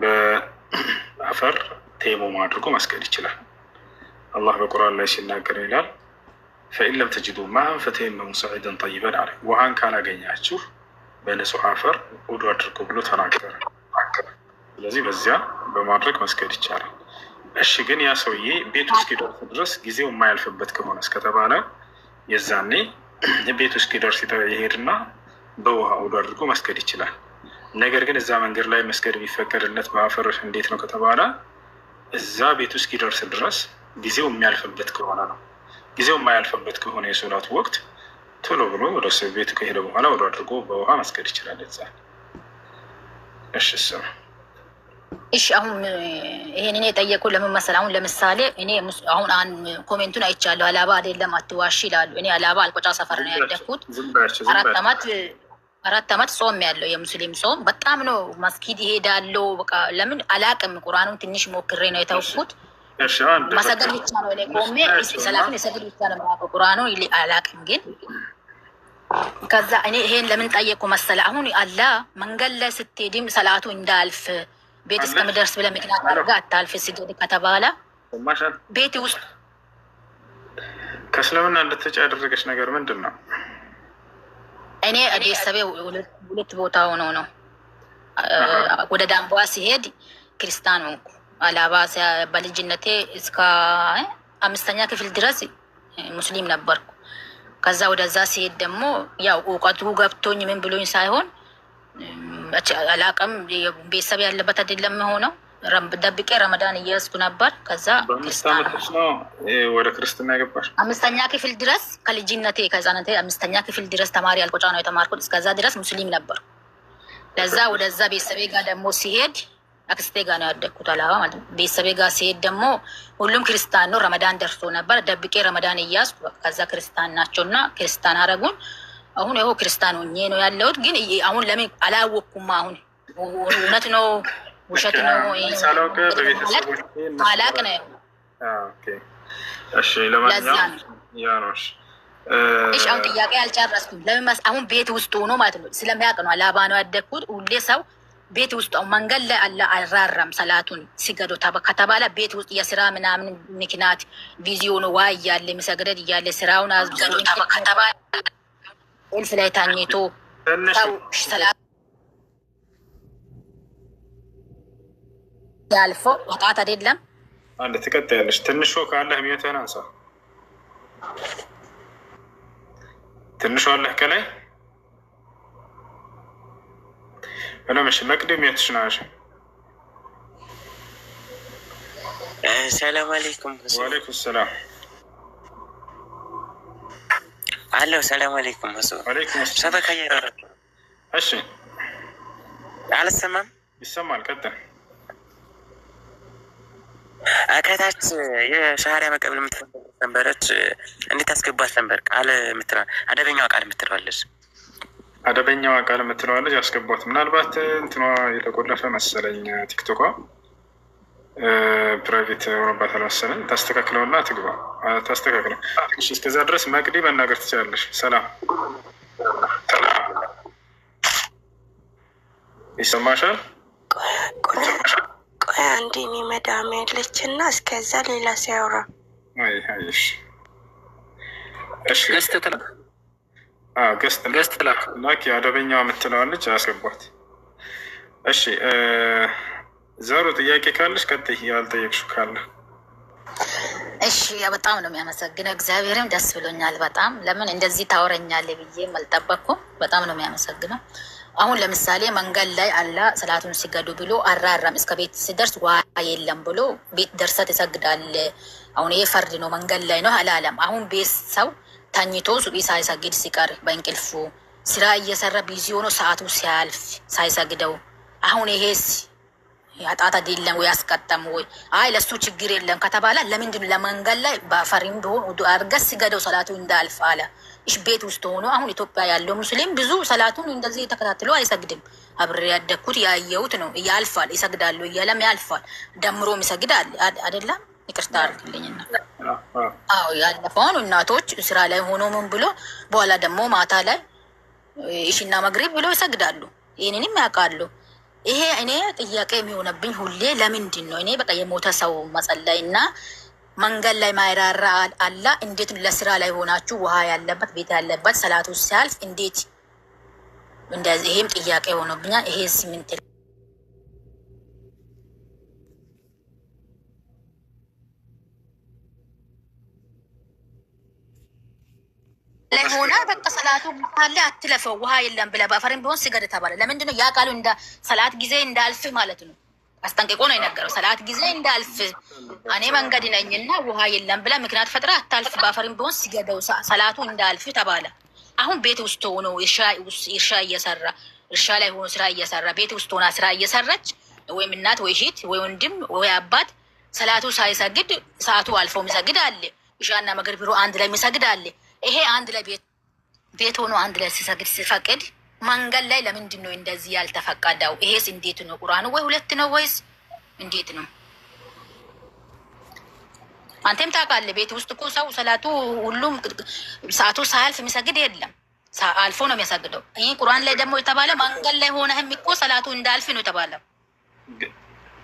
በአፈር ቴሞም አድርጎ መስገድ ይችላል። አላህ በቁርአን ላይ ሲናገር ይላል ፈኢን ለም ተጅዱ ማአን ፈተየመሙ ሰዒደን ጠይበን አለ። ውሃን ካላገኛችሁ በንጹህ አፈር ውዱእ አድርጎ ብሎ ተናገረ። ስለዚህ በዚያ በማድረግ መስገድ ይቻላል። እሺ ግን ያ ሰውዬ ቤቱ እስኪደርስ ድረስ ጊዜው የማያልፍበት ከሆነ እስከተባለ የዛኔ ቤቱ እስኪደርስ ይሄድና በውሃ ውዱእ አድርጎ መስገድ ይችላል። ነገር ግን እዛ መንገድ ላይ መስገድ የሚፈቀድለት በአፈር እንዴት ነው ከተባለ እዛ ቤቱ እስኪደርስ ድረስ ጊዜው የሚያልፍበት ከሆነ ነው። ጊዜው የማያልፍበት ከሆነ የሶላቱ ወቅት ቶሎ ብሎ ወደ ቤቱ ከሄደ በኋላ ውዱእ አድርጎ በውሃ መስገድ ይችላል። እዛ እሺ አሁን ይሄንን የጠየቁ ለምን መሰለህ? አሁን ለምሳሌ እኔ አሁን ኮሜንቱን አይቻለሁ። አላባ አይደለም አትዋሽ ይላሉ። እኔ አላባ አልቆጫ ሰፈር ነው ያደኩት። 4 ዓመት ጾም ያለው የሙስሊም ጾም በጣም ነው። መስጊድ ይሄዳለው። በቃ ለምን አላቅም። ቁርአኑን ትንሽ ሞክሬ ነው የተውኩት። መሰገድ ብቻ ነው እኔ ቆሜ ሰላቱን የሰግድ ብቻ ነው ማለት ቁርአኑን አላቅም። ግን ከዛ እኔ ይሄን ለምን ጠየቁ መሰለህ? አሁን አላህ መንገድ ላይ ስትሄድም ሰላቱ እንዳልፍ ቤት እስከምደርስ ብለህ ምክንያት አድርጋ አታልፍ ስገድ ከተባለ ቤት ውስጥ ከእስልምና እንድትወጪ ያደረገች ነገር ምንድን ነው? እኔ ቤተሰቤ 2 ቦታ ሆኖ ነው። ወደ ዳንቧ ሲሄድ ክርስቲያን ሆንኩ። አላባ በልጅነቴ እስከ 5ኛ ክፍል ድረስ ሙስሊም ነበርኩ። ከዛ ወደዛ ሲሄድ ደግሞ ያው እውቀቱ ገብቶኝ ምን ብሎኝ ሳይሆን አላቅም ቤተሰብ ያለበት አይደለም ሆነው ደብቄ ረመዳን እየያዝኩ ነበር። ከዛ ወደ ክርስትና ገባሽ? 5ኛ ክፍል ድረስ ከልጅነቴ ከህፃንነቴ 5ኛ ክፍል ድረስ ተማሪ አልቆጫ ነው የተማርኩት። እስከዛ ድረስ ሙስሊም ነበር። ለዛ ወደዛ ቤተሰቤ ጋር ደግሞ ሲሄድ አክስቴ ጋር ነው ያደግኩት አላባ ማለት ነው። ቤተሰቤ ጋር ሲሄድ ደግሞ ሁሉም ክርስቲያን ነው። ረመዳን ደርሶ ነበር። ደብቄ ረመዳን እያዝኩ ከዛ ክርስቲያን ናቸውና ክርስቲያን አረጉን። አሁን ይኸው ክርስቲያን ሆኜ ነው ያለሁት። ግን አሁን ለምን አላወቅኩም? አሁን እውነት ነው ውሸት ነው ሳላውቅ በቤተሰቦች ታላቅ ነው። እሺ ለማንኛውም ያ ነው። እሺ አሁን ጥያቄ አልጨረስኩም። ለምን አሁን ቤት ውስጥ ሆኖ ማለት ነው ስለሚያውቅ ነው አላባ ነው ያደግኩት። ሁሌ ሰው ቤት ውስጥ መንገድ ላይ አልራራም ሰላቱን ሲገዱ ከተባለ ቤት ውስጥ የስራ ምናምን ምክንያት ቢዚ ሆኖ ዋ እያለ የሚሰግደድ እያለ ስራውን አዝዞ ከተባለ እልፍ ላይ ታኝቶ ሰው ሰላት ያልፎ ወጣት አይደለም። አንድ ትቀጥያለሽ። ትንሽ ካለህ ሚዩትህን አንሳ። ትንሽ አለህ ከላይ እነምሽ መቅደም የትሽናሽ ሰላም አለይኩም። ወአለይኩም ሰላም አለው። ሰላም አለይኩም። ወአለይኩም ሰበካ ያረረ እሺ፣ አልሰማም። ይሰማል። ቀጥል። ከታች የሻህሪያ መቀበል የምትፈልግ ነበረች። እንዴት አስገባት ነበር? ቃል የምትለው አደበኛዋ ቃል የምትለዋለች። አደበኛዋ ቃል የምትለዋለች ያስገባት። ምናልባት እንትኗ የተቆለፈ መሰለኝ ቲክቶኳ ፕራይቬት ሆኖባታል መሰለኝ። ታስተካክለውና ትግባ። ታስተካክለው። እሺ፣ እስከዛ ድረስ መቅዲ መናገር ትችላለሽ። ሰላም ይሰማሻል? ቆይ አንዴ እኔ መዳም ያለች እና እስከዛ ሌላ ሲያወራ ገስት ላክ አደበኛዋ የምትለዋለች አያስገቧት። እሺ ዘሩ ጥያቄ ካለሽ ቀጥይ፣ ያልጠየቅሽው ካለ። እሺ በጣም ነው የሚያመሰግነው። እግዚአብሔርም ደስ ብሎኛል በጣም። ለምን እንደዚህ ታወረኛለህ ብዬ አልጠበቅኩም። በጣም ነው የሚያመሰግነው። አሁን ለምሳሌ መንገድ ላይ አላ ሰላቱን ሲገዱ ብሎ አራራም እስከ ቤት ሲደርስ ዋ የለም ብሎ ቤት ደርሰት ይሰግዳል። አሁን ይሄ ፈርድ ነው፣ መንገድ ላይ ነው አላለም። አሁን ቤት ሰው ተኝቶ ሱቢ ሳይሰግድ ሲቀር በእንቅልፉ ስራ እየሰራ ቢዚ ሆኖ ሰዓቱ ሲያልፍ ሳይሰግደው አሁን ይሄስ ያጣት አይደለም ወይ ያስቀጠም ወይ አይ ለሱ ችግር የለም ከተባለ ለምንድን ለመንገድ ላይ በፈሪም ቢሆን ውዱ አርገስ ሲገደው ሰላቱ እንዳልፍ አለ። እሺ ቤት ውስጥ ሆኖ አሁን ኢትዮጵያ ያለው ሙስሊም ብዙ ሰላቱን እንደዚህ ተከታትሎ አይሰግድም። አብሬ ያደግኩት ያየሁት ነው። ያልፋል፣ ይሰግዳሉ እያለም ያልፋል። ደምሮም ይሰግዳል አይደለም። ይቅርታ አድርግልኝና አዎ ያለፈውን እናቶች ስራ ላይ ሆኖ ምን ብሎ በኋላ ደግሞ ማታ ላይ እሺና መግሪብ ብሎ ይሰግዳሉ። ይህንንም ያውቃሉ። ይሄ እኔ ጥያቄ የሚሆነብኝ ሁሌ ለምንድን ነው እኔ በቃ የሞተ ሰው መጸለይ እና መንገድ ላይ ማይራራ አላ እንዴት ለስራ ላይ ሆናችሁ ውሃ ያለበት ቤት ያለበት ሰላቱ ሲያልፍ እንዴት እንደዚህ? ይሄም ጥያቄ ሆኖብኛል። ይሄ ሲምንት ላይ ሆና በቃ ሰላቱ ካለ አትለፈው ውሃ የለም ብለህ በአፈርም ቢሆን ስገድ ተባለ። ለምንድን ነው ያ ቃሉ እንደ ሰላት ጊዜ እንዳልፍ ማለት ነው። አስጠንቅቆ ነው የነገረው። ሰላት ጊዜ እንዳልፍ እኔ መንገድ ነኝና ውሃ የለም ብለህ ምክንያት ፈጥራ አታልፍ፣ በአፈርም ቢሆን ሲገደው ሰላቱ እንዳልፍ ተባለ። አሁን ቤት ውስጥ ሆኖ እርሻ እየሰራ እርሻ ላይ ሆኖ ስራ እየሰራ ቤት ውስጥ ሆና ስራ እየሰራች ወይም እናት ወይ እህት ወይ ወንድም ወይ አባት ሰላቱ ሳይሰግድ ሰዓቱ አልፎ የሚሰግድ አለ። ኢሻና መግሪብ ቢሮ አንድ ላይ የሚሰግድ አለ። ይሄ አንድ ላይ ቤት ሆኖ አንድ ላይ ሲሰግድ ሲፈቅድ መንገድ ላይ ለምንድን ነው እንደዚህ ያልተፈቀደው? ይሄስ እንዴት ነው? ቁርአኑ ወይ ሁለት ነው ወይስ እንዴት ነው? አንተም ታውቃለህ። ቤት ውስጥ እኮ ሰው ሰላቱ ሁሉም ሰዓቱ ሳያልፍ የሚሰግድ የለም፣ አልፎ ነው የሚያሰግደው። ይህ ቁርአን ላይ ደግሞ የተባለ መንገድ ላይ ሆነህም እኮ ሰላቱ እንዳልፍ ነው የተባለው።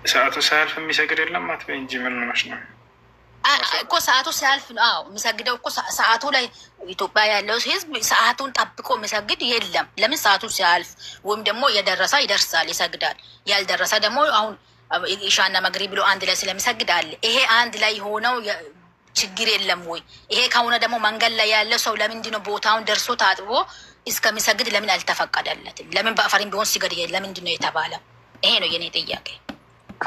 ሰዓቱ ሳያልፍ የሚሰግድ የለም አትበይ እንጂ ምን ሆነሽ ነው እኮ ሰዓቱ ሲያልፍ ነው የሚሰግደው እኮ። ሰዓቱ ላይ ኢትዮጵያ ያለው ህዝብ ሰዓቱን ጠብቆ የሚሰግድ የለም። ለምን? ሰዓቱ ሲያልፍ ወይም ደግሞ የደረሰ ይደርሳል ይሰግዳል፣ ያልደረሰ ደግሞ አሁን ኢሻና መግሪብ ብሎ አንድ ላይ ስለሚሰግድ አለ። ይሄ አንድ ላይ የሆነው ችግር የለም ወይ? ይሄ ከሆነ ደግሞ መንገድ ላይ ያለው ሰው ለምንድን ነው ቦታውን ደርሶ ታጥቦ እስከሚሰግድ ለምን አልተፈቀደለትም? ለምን በአፈሪም ቢሆን ሲገድ ለምንድን ነው የተባለው? ይሄ ነው የኔ ጥያቄ።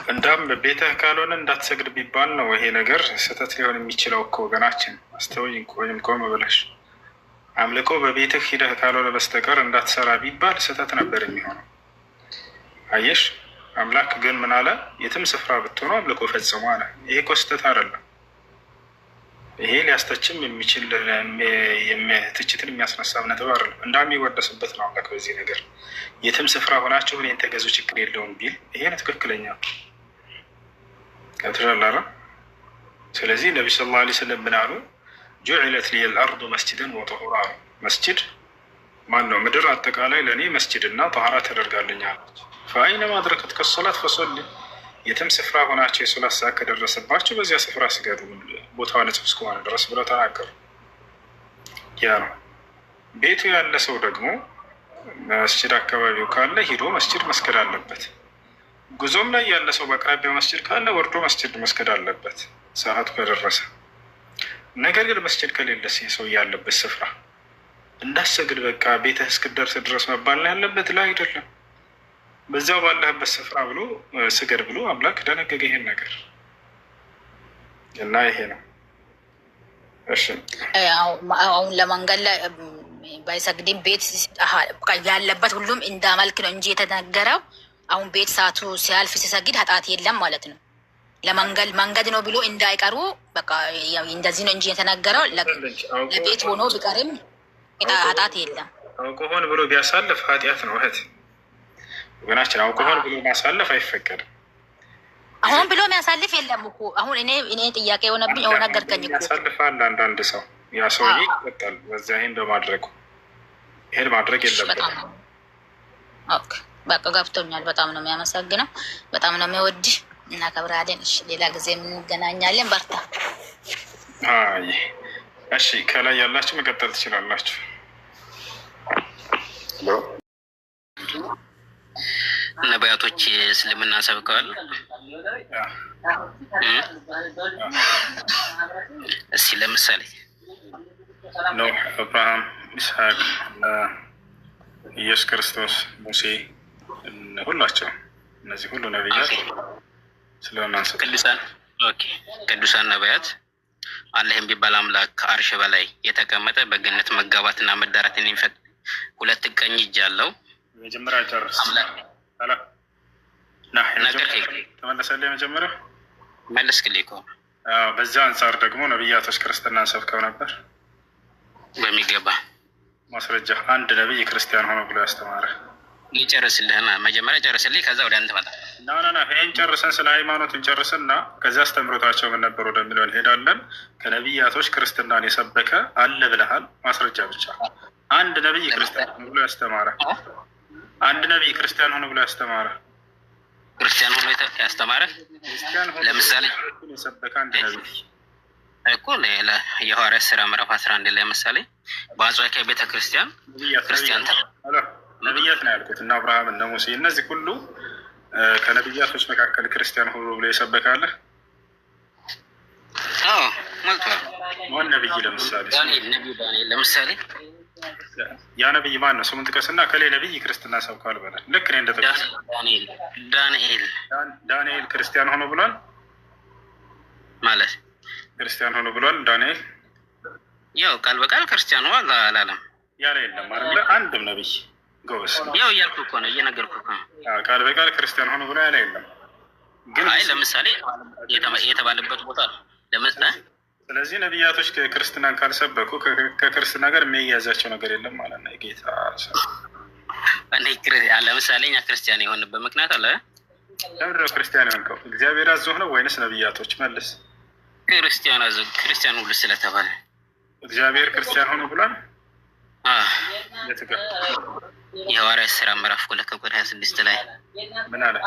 እንዳም ቤትህ ካልሆነ እንዳትሰግድ ቢባል ነው ይሄ ነገር ስህተት ሊሆን የሚችለው እኮ ወገናችን። አስተውይ ወይም ቆም ብለሽ አምልኮ በቤትህ ሂደህ ካልሆነ በስተቀር እንዳትሰራ ቢባል ስህተት ነበር የሚሆነው። አየሽ፣ አምላክ ግን ምን አለ? የትም ስፍራ ብትሆኑ አምልኮ ፈጽሙ አለ። ይሄ እኮ ስህተት አይደለም። ይሄ ሊያስተችም የሚችል ትችትን የሚያስነሳ ነጥብ አይደለም። እንደሚወደስበት ነው አምላክ በዚህ ነገር የትም ስፍራ ሆናችሁ እኔን ተገዙ ችግር የለውም ቢል ይሄ ነው ትክክለኛ ተሻላራ። ስለዚህ ነቢ ሰለላሁ ዐለይሂ ወሰለም ምን አሉ? ጁዒለት ሊየል አርዱ መስጂደን ወጠሁራ አሉ። መስጂድ ማን ነው? ምድር አጠቃላይ ለእኔ መስጂድ እና ጠሃራ ተደርጋልኛለች። ፈአይነማ አድረከትከ ሶላት ፈሶሊ፣ የትም ስፍራ ሆናቸው የሶላት ሰዓት ከደረሰባቸው በዚያ ስፍራ ስገዱ፣ ቦታዋ ንጹህ እስከሆነ ድረስ ብለው ተናገሩ። ያ ነው። ቤቱ ያለ ሰው ደግሞ መስጂድ አካባቢው ካለ ሂዶ መስጂድ መስገድ አለበት። ጉዞም ላይ ያለ ሰው በአቅራቢያው መስጂድ ካለ ወርዶ መስጂድ መስገድ አለበት ሰዓቱ ከደረሰ። ነገር ግን መስጂድ ከሌለ ሰው ያለበት ስፍራ እንዳሰግድ በቃ ቤትህ እስክደርስ ድረስ መባል ነው ያለበት? ላይ አይደለም። በዚያው ባለህበት ስፍራ ብሎ ስገድ ብሎ አምላክ ደነገገ ይሄን ነገር እና ይሄ ነው። እሺ አሁን ለመንገድ ላይ ባይሰግድም ቤት ያለበት ሁሉም እንዳመልክ ነው እንጂ የተነገረው። አሁን ቤት ሰዓቱ ሲያልፍ ሲሰግድ ኃጢአት የለም ማለት ነው። መንገድ ነው ብሎ እንዳይቀሩ በቃ እንደዚህ ነው እንጂ የተነገረው። ለቤት ሆኖ ቢቀርም ኃጢአት የለም። አውቆ ሆን ብሎ ቢያሳልፍ ኃጢአት ነው እህት ወገናችን። አውቆ ሆን ብሎ ማሳለፍ አይፈቀድም። አሁን ብሎ የሚያሳልፍ የለም እኮ። አሁን እኔ ጥያቄ የሆነብኝ የሆነ ነገር ከኝ እኮ ያሳልፋል አንዳንድ ሰው፣ ያ ሰውዬ ይቀጣል በዚያ ይሄን በማድረጉ። ይሄን ማድረግ የለበትም። በቃ ገብቶኛል። በጣም ነው የሚያመሰግነው። በጣም ነው የሚወድ እና ከብራዴን። እሺ ሌላ ጊዜ እንገናኛለን። በርታ። አይ እሺ፣ ከላይ ያላችሁ መቀጠል ትችላላችሁ። ነቢያቶች እስልምና ሰብከዋል። እስኪ ለምሳሌ ኖህ፣ አብርሃም፣ ኢስሐቅ፣ ኢየሱስ ክርስቶስ፣ ሙሴ፣ ሁላቸው እነዚህ ሁሉ ነቢያት ስለናንሰ ቅዱሳን ነቢያት አላህ የሚባል አምላክ ከአርሽ በላይ የተቀመጠ በገነት መጋባትና መዳራትን የሚፈቅድ ሁለት ቀኝ እጅ አለው። መጀመሪያ ጨርስ ተመለሰልህ። የመጀመሪያ መለስክልኝ እኮ። በዛ አንጻር ደግሞ ነቢያቶች ክርስትናን ሰብከው ነበር በሚገባ ማስረጃ። አንድ ነቢይ ክርስቲያን ሆኖ ብሎ ያስተማረ ሊጨርስልህና መጀመሪያ ጨርስልኝ፣ ከዛ ወደ አንተ መጣ። ይህን ጨርሰን ስለ ሃይማኖት እንጨርስና ከዚያ አስተምሮታቸው ምን ነበር ወደሚለው እንሄዳለን። ከነቢያቶች ክርስትናን የሰበከ አለ ብለሃል። ማስረጃ ብቻ። አንድ ነቢይ ክርስቲያን ሆኖ ብሎ ያስተማረ፣ አንድ ነቢይ ክርስቲያን ሆኖ ብሎ ያስተማረ፣ ክርስቲያን ሆኖ ያስተማረ ለምሳሌ የሰበከ አንድ ነቢይ እኮ የሐዋርያት ሥራ ምዕራፍ 11 ላይ ምሳሌ በአንጾኪያ ቤተ ክርስቲያን ክርስቲያን ነቢያት ነው ያልኩት እና አብርሃም እነ ሙሴ እነዚህ ሁሉ ከነቢያቶች መካከል ክርስቲያን ሁሉ ብሎ የሰበካለህ? አዎ ሞልቷል። ማን ነቢይ? ለምሳሌ ዳንኤል ለምሳሌ ያ ነቢይ ማን ነው? ስሙን ጥቀስና ከሌ ነቢይ ክርስትና ሰብኳል በላል። ልክ እኔ እንደጠቀስ ዳንኤል ክርስቲያን ሆኖ ብሏል ማለት ክርስቲያን ሆኖ ብሏል ዳንኤል። ያው ቃል በቃል ክርስቲያን ሆኖ አላለም ያለ የለም አይደለ? አንድም ነቢይ ጎበስ ያው እያልኩ እኮ ነው፣ እየነገርኩ እኮ ነው። ቃል በቃል ክርስቲያን ሆኖ ብሎ ያለ የለም። ግን አይ ለምሳሌ የተባለበት ቦታ ለምሳሌ ስለዚህ ነቢያቶች ክርስትናን ካልሰበኩ ከክርስትና ጋር የሚያያዛቸው ነገር የለም ማለት ነው። ጌታ ለምሳሌ እኛ ክርስቲያን የሆንበት ምክንያት አለ። ለምንድነው ክርስቲያን የሆንከው? እግዚአብሔር አዞህ ነው ወይንስ ነቢያቶች? መልስ። ክርስቲያን ሁሉ ስለተባለ እግዚአብሔር ክርስቲያን ሆኖ ብሏል። የሐዋርያት ሥራ ምዕራፍ 2 ቁጥር 26 ላይ ምን አለ?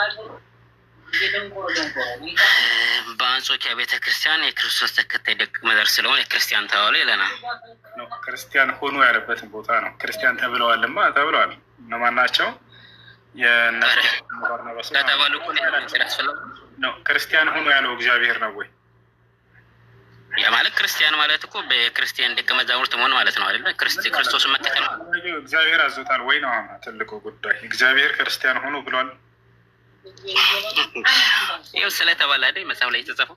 በአንጾኪያ ቤተ ክርስቲያን የክርስቶስ ተከታይ ደቀ መዝሙር ስለሆነ የክርስቲያን ተባሉ ይለናል። ክርስቲያን ሆኖ ያለበትን ቦታ ነው። ክርስቲያን ተብለዋልማ ተብለዋል። እነማን ናቸው? ከተባሉ ነው። ክርስቲያን ሆኖ ያለው እግዚአብሔር ነው ወይ? ያ ማለት ክርስቲያን ማለት እኮ በክርስቲያን ደቀ መዛሙርት መሆን ማለት ነው አይደለ? ክርስቶስን መተከል እግዚአብሔር አዞታል ወይ ነው ትልቁ ጉዳይ። እግዚአብሔር ክርስቲያን ሆኖ ብሏል። ይኸው ስለተባለ አይደል መጽሐፍ ላይ የተጻፈው።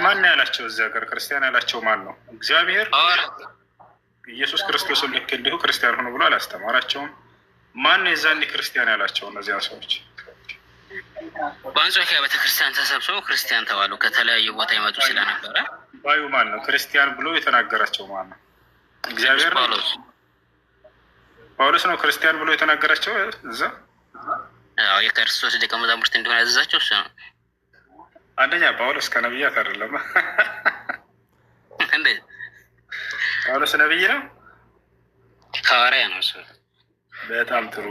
ማን ያላቸው እዚህ ሀገር ክርስቲያን ያላቸው ማን ነው? እግዚአብሔር። ኢየሱስ ክርስቶስን ልክ እንዲሁ ክርስቲያን ሆኖ ብሎ አላስተማራቸውም። ማን የዛኔ ክርስቲያን ያላቸው? እነዚያ ሰዎች በአንጾኪያ ቤተክርስቲያን ተሰብስበው ክርስቲያን ተባሉ። ከተለያዩ ቦታ ይመጡ ስለነበረ ባዩ ማን ነው? ክርስቲያን ብሎ የተናገራቸው ማን ነው? እግዚአብሔር ጳውሎስ ነው ክርስቲያን ብሎ የተናገራቸው እዛ። የክርስቶስ ደቀ መዛሙርት እንደሆነ ያዘዛቸው እሱ ነው። አንደኛ ጳውሎስ ከነቢያት አይደለም። ጳውሎስ ነብይ ነው? ሐዋርያ ነው እሱ። በጣም ጥሩ።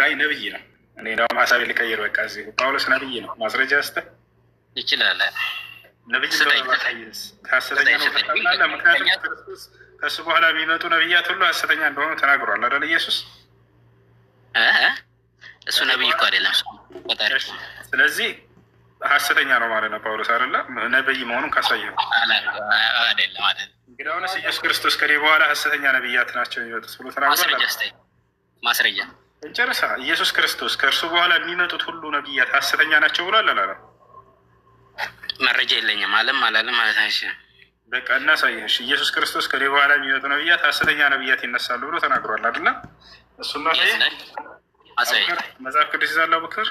አይ ነብይ ነው። እኔ ደግሞ ሀሳቤ ልቀይር። በቃ እዚህ ጳውሎስ ነብይ ነው። ማስረጃ ስጠህ ይችላል። ነብይ ከሐሰተኛ ነው። ምክንያቱም ክርስቶስ ከእሱ በኋላ የሚመጡ ነብያት ሁሉ ሐሰተኛ እንደሆኑ ተናግሯል አይደል ኢየሱስ? እሱ ነብይ እኮ አይደለም። ስለዚህ ሐሰተኛ ነው ማለት ነው ጳውሎስ አይደለ? ነብይ መሆኑን ካሳየው አይደለም። እንግዲህ አሁንስ ኢየሱስ ክርስቶስ ከኔ በኋላ ሐሰተኛ ነብያት ናቸው የሚመጡት ብሎ ተናግሯል። ማስረጃ እንጨርሳ። ኢየሱስ ክርስቶስ ከእርሱ በኋላ የሚመጡት ሁሉ ነብያት ሐሰተኛ ናቸው ብሏል አላለም? መረጃ የለኝም አለም አላለም ማለት አይችልም። በቃ እናሳይሽ። ኢየሱስ ክርስቶስ ከኔ በኋላ የሚመጡ ነብያት ሐሰተኛ ነብያት ይነሳሉ ብሎ ተናግሯል አይደለ? እሱና መጽሐፍ ቅዱስ ይዛል አቡበክር።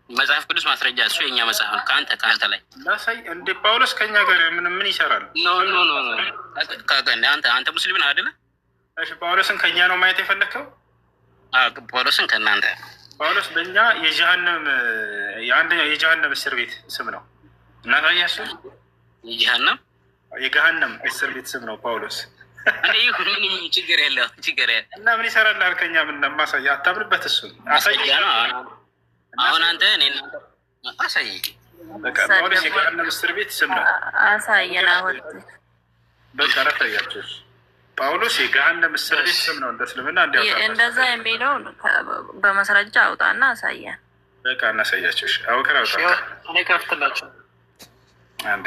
መጽሐፍ ቅዱስ ማስረጃ እሱ የኛ መጽሐፍ ነው። ከአንተ ላይ ላሳይ። እንደ ጳውሎስ ከኛ ጋር ምን ይሰራል? ኖ አንተ ሙስሊም ነህ አይደለ? እሺ ጳውሎስን ከኛ ነው ማየት የፈለግከው? ጳውሎስን ከእናንተ። ጳውሎስ በእኛ የአንደኛው የጀሃነም እስር ቤት ስም ነው። እናሳያሱ። የገሃነም እስር ቤት ስም ነው ጳውሎስ። ምንም ችግር የለው እና ምን ይሰራል ከኛ? ምን ማሳያ አታምንበት? እሱን አሳይ። አሁን አንተ አሳይ። በቃ ጳውሎስ የገሃነም እስር ቤት ስም ነው። አሳየን። አሁን በቃ ላሳያችሁ። ጳውሎስ የገሃነም እስር ቤት ስም ነው። እንደ እስልምና እንደዛ የሚለው በማስረጃ አውጣና አሳየን። በቃ እናሳያችሁ። አውቀር አውጣ። እኔ ከፍትላችሁ አንዴ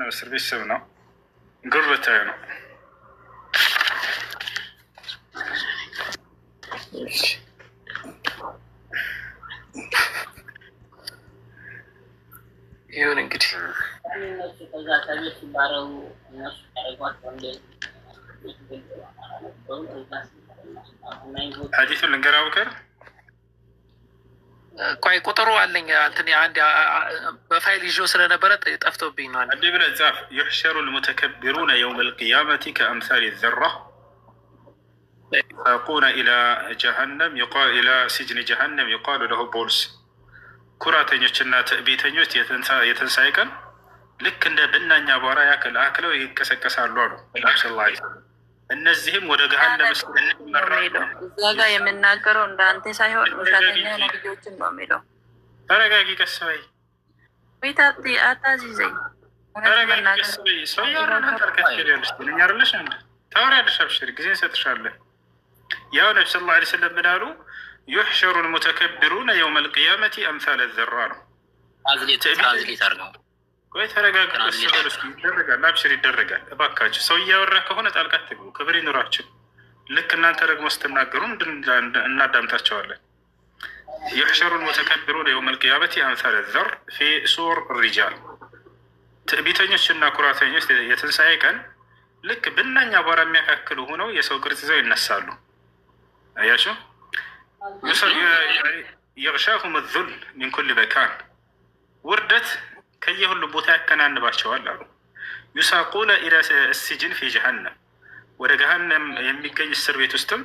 እስር ቤት ስም ነው። ጉርበታዊ ነው። ይሁን እንግዲህ ሐዲሱን ልንገርህ አቡበክር። ቆይ ቁጥሩ አለኝ እንትን አንድ በፋይል ይዞ ስለነበረ ጠፍቶብኝ ነው። አንዴ ብለህ ጻፍ። يحشر المتكبرون يوم القيامة كأمثال الذرة فيقون إلى جهنم يقال إلى سجن جهنم يقال له بولس ኩራተኞችና ትዕቢተኞች የትንሣኤ ቀን ልክ እንደ ብናኝ አቧራ አክለው ይቀሰቀሳሉ አሉ ነብዩ ሰለላሁ ዐለይሂ ወሰለም። እነዚህም ወደ ገሃነም ይመራሉ። እዛ ጋር የምናገረው እንዳንተ ሳይሆን ውሸተኛ ነብዮችን ነው የሚለው። ተረጋጊ፣ ቀስ በይ። አታዚዘኝ። ተረጋጊ፣ ቀስ በይ። ሰው ያወራና ታርካችሪያለሽ። ትልኛ አይደለሽ እንዴ? ታወሪያለሽ። አብሽሪ፣ ጊዜ እንሰጥሻለን። ያው ነብዩ ሰለላሁ ዐለይሂ ወሰለም ምን አሉ? يحشر المتكبرون يوم القيامة أمثال الذرة ነው። ቆይ ተረጋጋ። ይደረጋል፣ አብሽር ይደረጋል። እባካችሁ ሰው እያወራ ከሆነ ጣልቃ አትግቡ። ክብር ይኑራችሁ። ልክ እናንተ ደግሞ ስትናገሩ እናዳምጣቸዋለን። يحشر المتكبرون يوم القيامة أمثال الذر في صور الرجال ትዕቢተኞችና ኩራተኞች የትንሣኤ ቀን ልክ ብናኝ አቧራ የሚያካክሉ ሆነው የሰው ቅርጽ ይዘው ይነሳሉ። አያችሁ? يغشاهم الذل من كل مكان ውርደት ከየሁሉ ቦታ ያከናንባቸዋል አሉ። يساقون إلى السجن في جهنم ወደ ገሃነም የሚገኝ እስር ቤት ውስጥም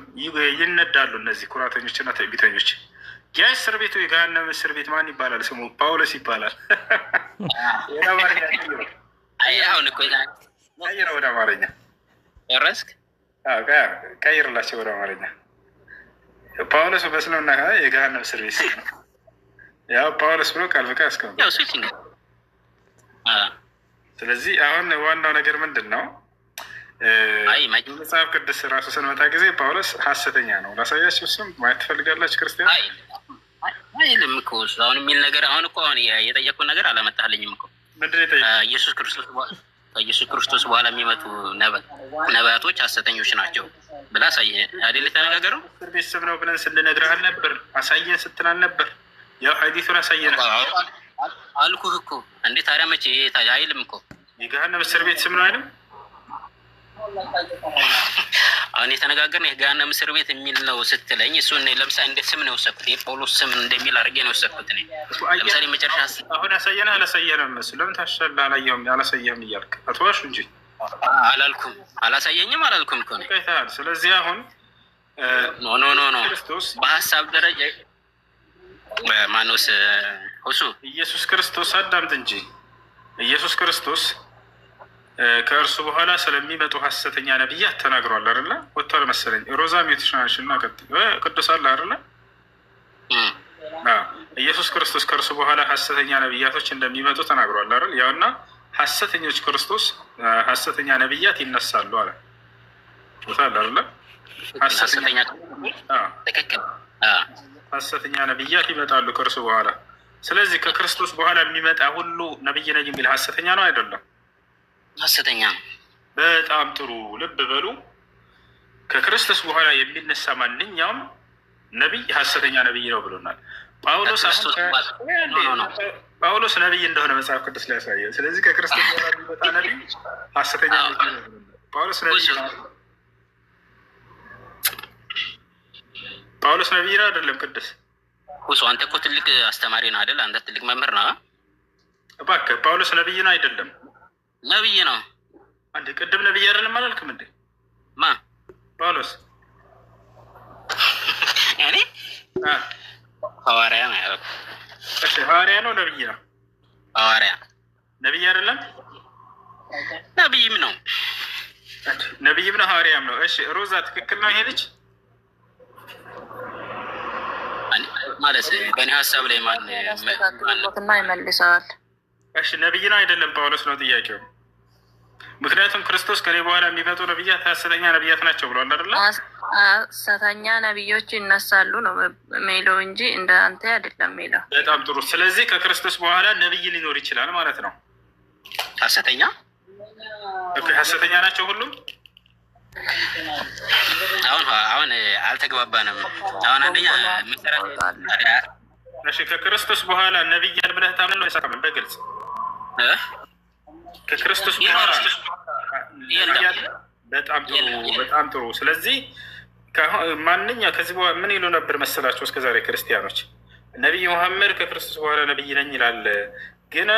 ይነዳሉ። እነዚህ ኩራተኞችና ትዕቢተኞች። ያ እስር ቤቱ የገሃነም እስር ቤት ማን ይባላል? ስሙ ጳውሎስ ይባላል። ቀይረው ወደ አማርኛ ቀይርላቸው ወደ አማርኛ። ጳውሎስ በእስልምና የገሃነም እስር ቤት ነው። ያው ጳውሎስ ብሎ ቃል በቃል ያስቀምጣል። ስለዚህ አሁን ዋናው ነገር ምንድን ነው? መጽሐፍ ቅዱስ ራሱ ስንመጣ ጊዜ ጳውሎስ ሐሰተኛ ነው ላሳያችሁ። እሱም ማየት ትፈልጋላችሁ ክርስቲያን? አይልም እኮ አሁን የሚል ነገር አሁን እኮ አሁን የጠየቁን ነገር አላመጣልኝም እኮ። ምንድን ነው የጠየቁት? ኢየሱስ ክርስቶስ ከኢየሱስ ክርስቶስ በኋላ የሚመጡ ነቢያቶች ሐሰተኞች ናቸው ብላ አሳየ አይደል? የተነጋገረው እስር ቤት ስም ነው ብለን ስንነግርህ አልነበር? አሳየን ስትላል ነበር። ያው ሐዲሱን አሳየን አልኩህ እኮ። እንዴ ታዲያ መቼ አይልም እኮ የገሃነም እስር ቤት ስም ነው አይደል? አሁን የተነጋገርን የገሃነም እስር ቤት የሚል ነው ስትለኝ እሱን ለምሳሌ እንደ ስም ነው የወሰድኩት። የጳውሎስ ስም እንደሚል አድርጌ ነው የወሰድኩት እኔ። ለምሳሌ መጨረሻ አሁን አሳየን አላሳየንም መስሎ ለምን ታሻለህ? አላሳየህም እያልክ አትዋሹ እንጂ። አላልኩም አላሳየኝም አላልኩም እኮ ነው። ስለዚህ አሁን ኖ በሀሳብ ደረጃ ማኖስ እሱ ኢየሱስ ክርስቶስ አዳምጥ እንጂ ኢየሱስ ክርስቶስ ከእርሱ በኋላ ስለሚመጡ ሐሰተኛ ነቢያት ተናግሯል አይደለ? ወጥቷል መሰለኝ። ሮዛም የተሻሽና ቅዱስ አለ አይደለ? ኢየሱስ ክርስቶስ ከእርሱ በኋላ ሐሰተኛ ነቢያቶች እንደሚመጡ ተናግሯል አይደል? ያውና ሐሰተኞች ክርስቶስ ሐሰተኛ ነቢያት ይነሳሉ አለ። ወጣል አይደለ? ሐሰተኛ ነቢያት ይመጣሉ ከእርሱ በኋላ። ስለዚህ ከክርስቶስ በኋላ የሚመጣ ሁሉ ነብይ ነኝ የሚል ሐሰተኛ ነው አይደለም? ሐሰተኛ ነው። በጣም ጥሩ ልብ በሉ። ከክርስቶስ በኋላ የሚነሳ ማንኛውም ነቢይ ሐሰተኛ ነቢይ ነው ብሎናል ጳውሎስ ነቢይ እንደሆነ መጽሐፍ ቅዱስ ላይ ያሳያል። ስለዚህ ከክርስቶስ በኋላ የሚመጣ ነቢይ ሐሰተኛ ነቢይ ነው ብሎናል። ጳውሎስ ነቢይ ነው አይደለም? ቅዱስ አንተ እኮ ትልቅ አስተማሪ ነው አይደል? አንተ ትልቅ መምህር ነው። እባክህ ጳውሎስ ነቢይ ነው አይደለም? ነቢይ ነው። አንድ ቅድም ነቢይ አይደለም አላልክም እንዴ? ማ ጳውሎስ? እኔ ሐዋርያ ነው ያለው። እሺ ሐዋርያ ነው ነቢይ ነው? ሐዋርያ ነቢይ አይደለም? ነቢይም ነው። ነቢይም ነው ሐዋርያም ነው። እሺ ሮዛ ትክክል ነው ይሄ ልጅ ማለት በእኔ ሀሳብ ላይ ማንና ይመልሰዋል። እሺ ነቢይ ነው አይደለም? ጳውሎስ ነው ጥያቄው። ምክንያቱም ክርስቶስ ከኔ በኋላ የሚመጡ ነቢያት ሐሰተኛ ነቢያት ናቸው ብሏል አይደለ? ሐሰተኛ ነቢዮች ይነሳሉ ነው የሚለው እንጂ እንደ አንተ አይደለም የሚለው። በጣም ጥሩ። ስለዚህ ከክርስቶስ በኋላ ነቢይ ሊኖር ይችላል ማለት ነው። ሐሰተኛ ሐሰተኛ ናቸው ሁሉም። አሁን አልተግባባንም። አሁን አንደኛ እሺ ከክርስቶስ በኋላ ነቢይ ብለህ ታምን ነው የሳከምን? በግልጽ ከክርስቶስ በኋላ በጣም ጥሩ በጣም ጥሩ። ስለዚህ ማንኛው ከዚህ በኋላ ምን ይሉ ነበር መሰላቸው? እስከዛሬ ክርስቲያኖች ነቢይ መሐመድ ከክርስቶስ በኋላ ነቢይ ነኝ ይላል፣ ግን